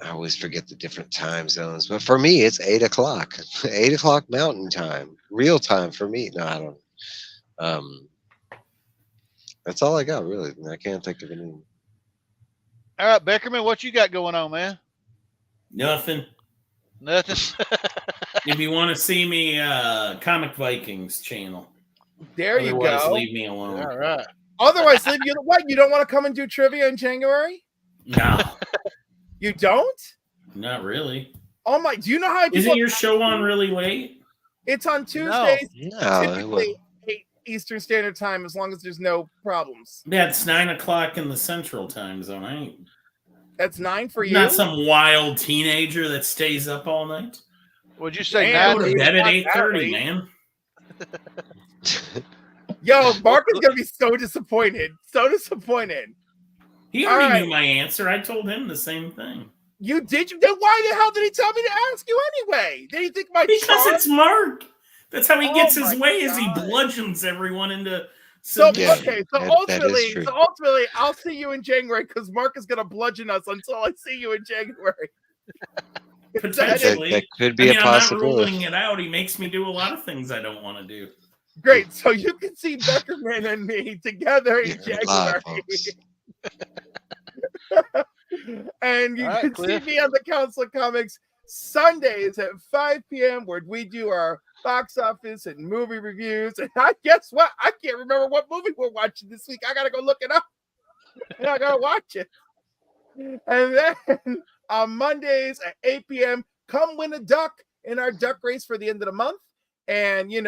I always forget the different time zones, but for me, it's 8:00. 8:00 Mountain Time, real time for me. No, I don't. That's all I got, really. I can't think of any. All right, Beckerman, what you got going on, man? Nothing. If you want to see me, Comic Vikings channel. There you go. Leave me alone. All right. Otherwise, leave you. What? You don't want to come and do trivia in January? No. You don't? Not really. Oh my! Do you know how? Isn't your show on really late? It's on Tuesdays. No. Typically 8 Eastern Standard Time, as long as there's no problems. Yeah, it's 9:00 in the Central Time Zone. That's 9 for you. Not some wild teenager that stays up all night. Would you say 9? Go to bed at 8:30, man. Yo, Mark is gonna be so disappointed. So disappointed. He already knew my answer. I told him the same thing. You did? Then why the hell did he tell me to ask you anyway? Did he think because it's Mark. That's how he gets his way. God. Is he bludgeons everyone into. So ultimately, I'll see you in January because Mark is gonna bludgeon us until I see you in January. Potentially, that could be a possibility. I'm not ruling it out. He makes me do a lot of things I don't want to do. Great. So you can see Beckerman and me together in January. And you can see me on the Council of Comics Sundays at 5 p.m. where we do our box office and movie reviews. And guess what? I can't remember what movie we're watching this week. I gotta go look it up. And I gotta watch it. And then on Mondays at 8 p.m., come win a duck in our duck race for the end of the month. And we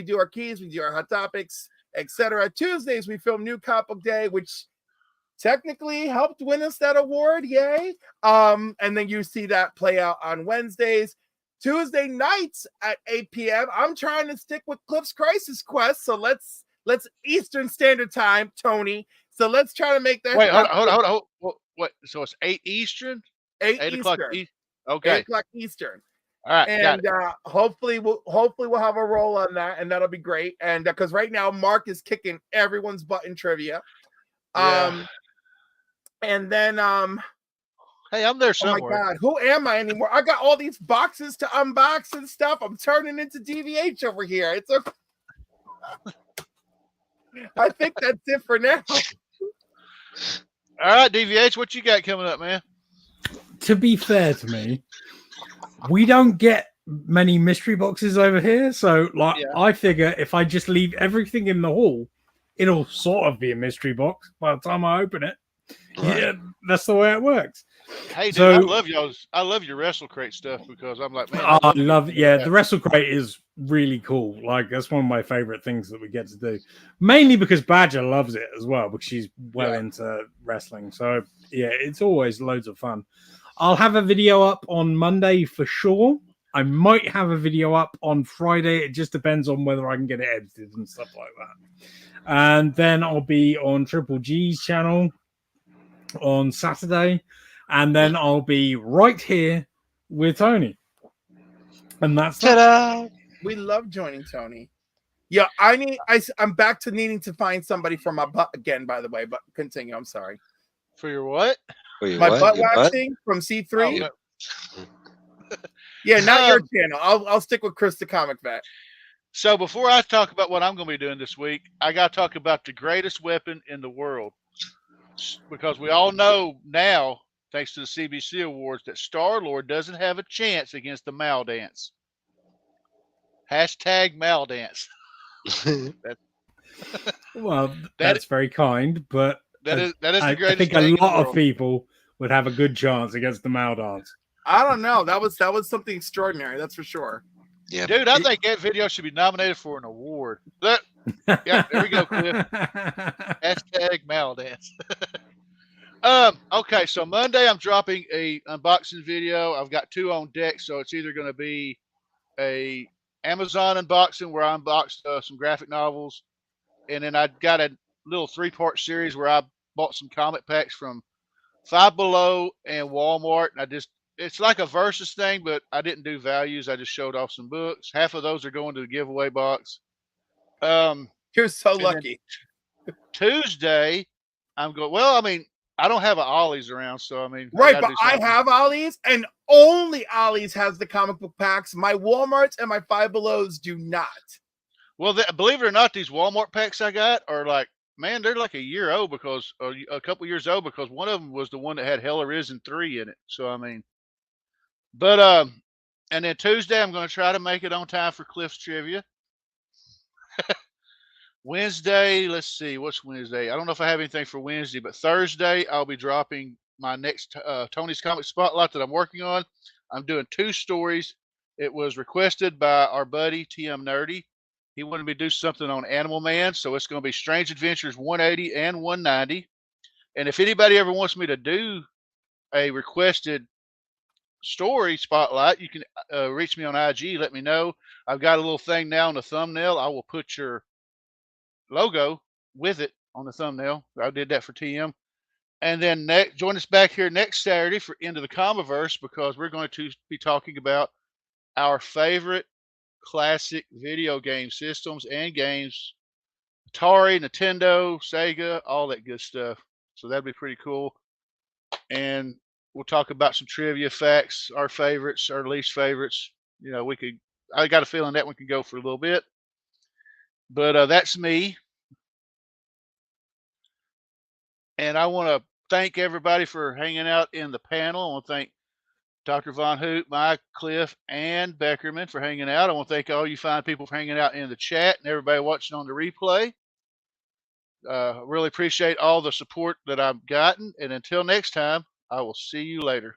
do our keys, we do our hot topics, etc. Tuesdays we film New Comic Book Day, which technically helped win us that award, yay! And then you see that play out on Wednesdays. Tuesday nights at 8 p.m. I'm trying to stick with Cliff's Crisis Quest, so let's Eastern Standard Time, Tony. So let's try to make that. Wait, hold on. What? So it's 8 Eastern. 8 o'clock. Okay. 8 o'clock Eastern. All right, and hopefully we'll have a roll on that, and that'll be great. And because right now Mark is kicking everyone's butt in trivia. Yeah. And then hey, I'm there somewhere. Oh my God, who am I anymore? I got all these boxes to unbox and stuff. I'm turning into DVH over here. It's okay. I think that's it for now. All right, DVH, what you got coming up, man? To be fair to me, we don't get many mystery boxes over here. So, I figure if I just leave everything in the hall, it'll sort of be a mystery box by the time I open it. Right. Yeah, that's the way it works. Hey, dude, I love your Wrestle Crate stuff because I'm like, man. I love the Wrestle Crate is really cool. Like, that's one of my favorite things that we get to do. Mainly because Badger loves it as well, because she's well into wrestling. So, yeah, it's always loads of fun. I'll have a video up on Monday for sure. I might have a video up on Friday. It just depends on whether I can get it edited and stuff like that. And then I'll be on Triple G's channel on Saturday. And then I'll be right here with Tony. And that's that. We love joining Tony. Yeah, I'm back to needing to find somebody for my butt again, by the way, but continue. I'm sorry. For your what? My butt waxing from C3. Oh, yeah, not your channel. I'll stick with Chris the Comic Vet. So before I talk about what I'm going to be doing this week, I got to talk about the greatest weapon in the world. Because we all know now, thanks to the CBC Awards, that Star-Lord doesn't have a chance against the Maldance. Hashtag Maldance. Well, that's very kind, but that is the greatest. I think a lot of people would have a good chance against the Maldance. I don't know. That was something extraordinary. That's for sure. Yeah, dude, I think that video should be nominated for an award. Yeah, there we go, Cliff. Hashtag Maldance. Okay, so Monday I'm dropping a unboxing video. I've got 2 on deck, so it's either going to be a Amazon unboxing where I unboxed some graphic novels, and then I've got a little 3-part series where I bought some comic packs from Five Below and Walmart. And it's like a versus thing, but I didn't do values. I just showed off some books. Half of those are going to the giveaway box. You're so lucky. Tuesday, I'm going. Well, I mean, I don't have an Ollie's around, so I mean, right. But I have Ollie's, and only Ollie's has the comic book packs. My Walmarts and my Five Belows do not. Well, believe it or not, these Walmart packs I got are like, man, they're like a year old because, or a couple years old because one of them was the one that had Hell Arisen 3 in it. So I mean, but and then Tuesday I'm going to try to make it on time for Cliff's trivia. Wednesday, let's see, what's Wednesday? I don't know if I have anything for Wednesday, but Thursday I'll be dropping my next Tony's Comic Spotlight that I'm working on. I'm doing 2 stories. It was requested by our buddy TM Nerdy. He wanted me to do something on Animal Man, so it's going to be Strange Adventures 180 and 190. And if anybody ever wants me to do a requested story spotlight, you can reach me on IG. Let me know. I've got a little thing now in the thumbnail. I will put your logo with it on the thumbnail. I did that for TM. And then join us back here next Saturday for Into the Comiverse, because we're going to be talking about our favorite classic video game systems and games. Atari, Nintendo, Sega, all that good stuff. So that'd be pretty cool. And we'll talk about some trivia facts, our favorites, our least favorites. You know, I got a feeling that one could go for a little bit. But that's me. And I want to thank everybody for hanging out in the panel. I want to thank Dr. Von Hoot, Mike, Cliff, and Beckerman for hanging out. I want to thank all you fine people for hanging out in the chat and everybody watching on the replay. Really appreciate all the support that I've gotten. And until next time, I will see you later.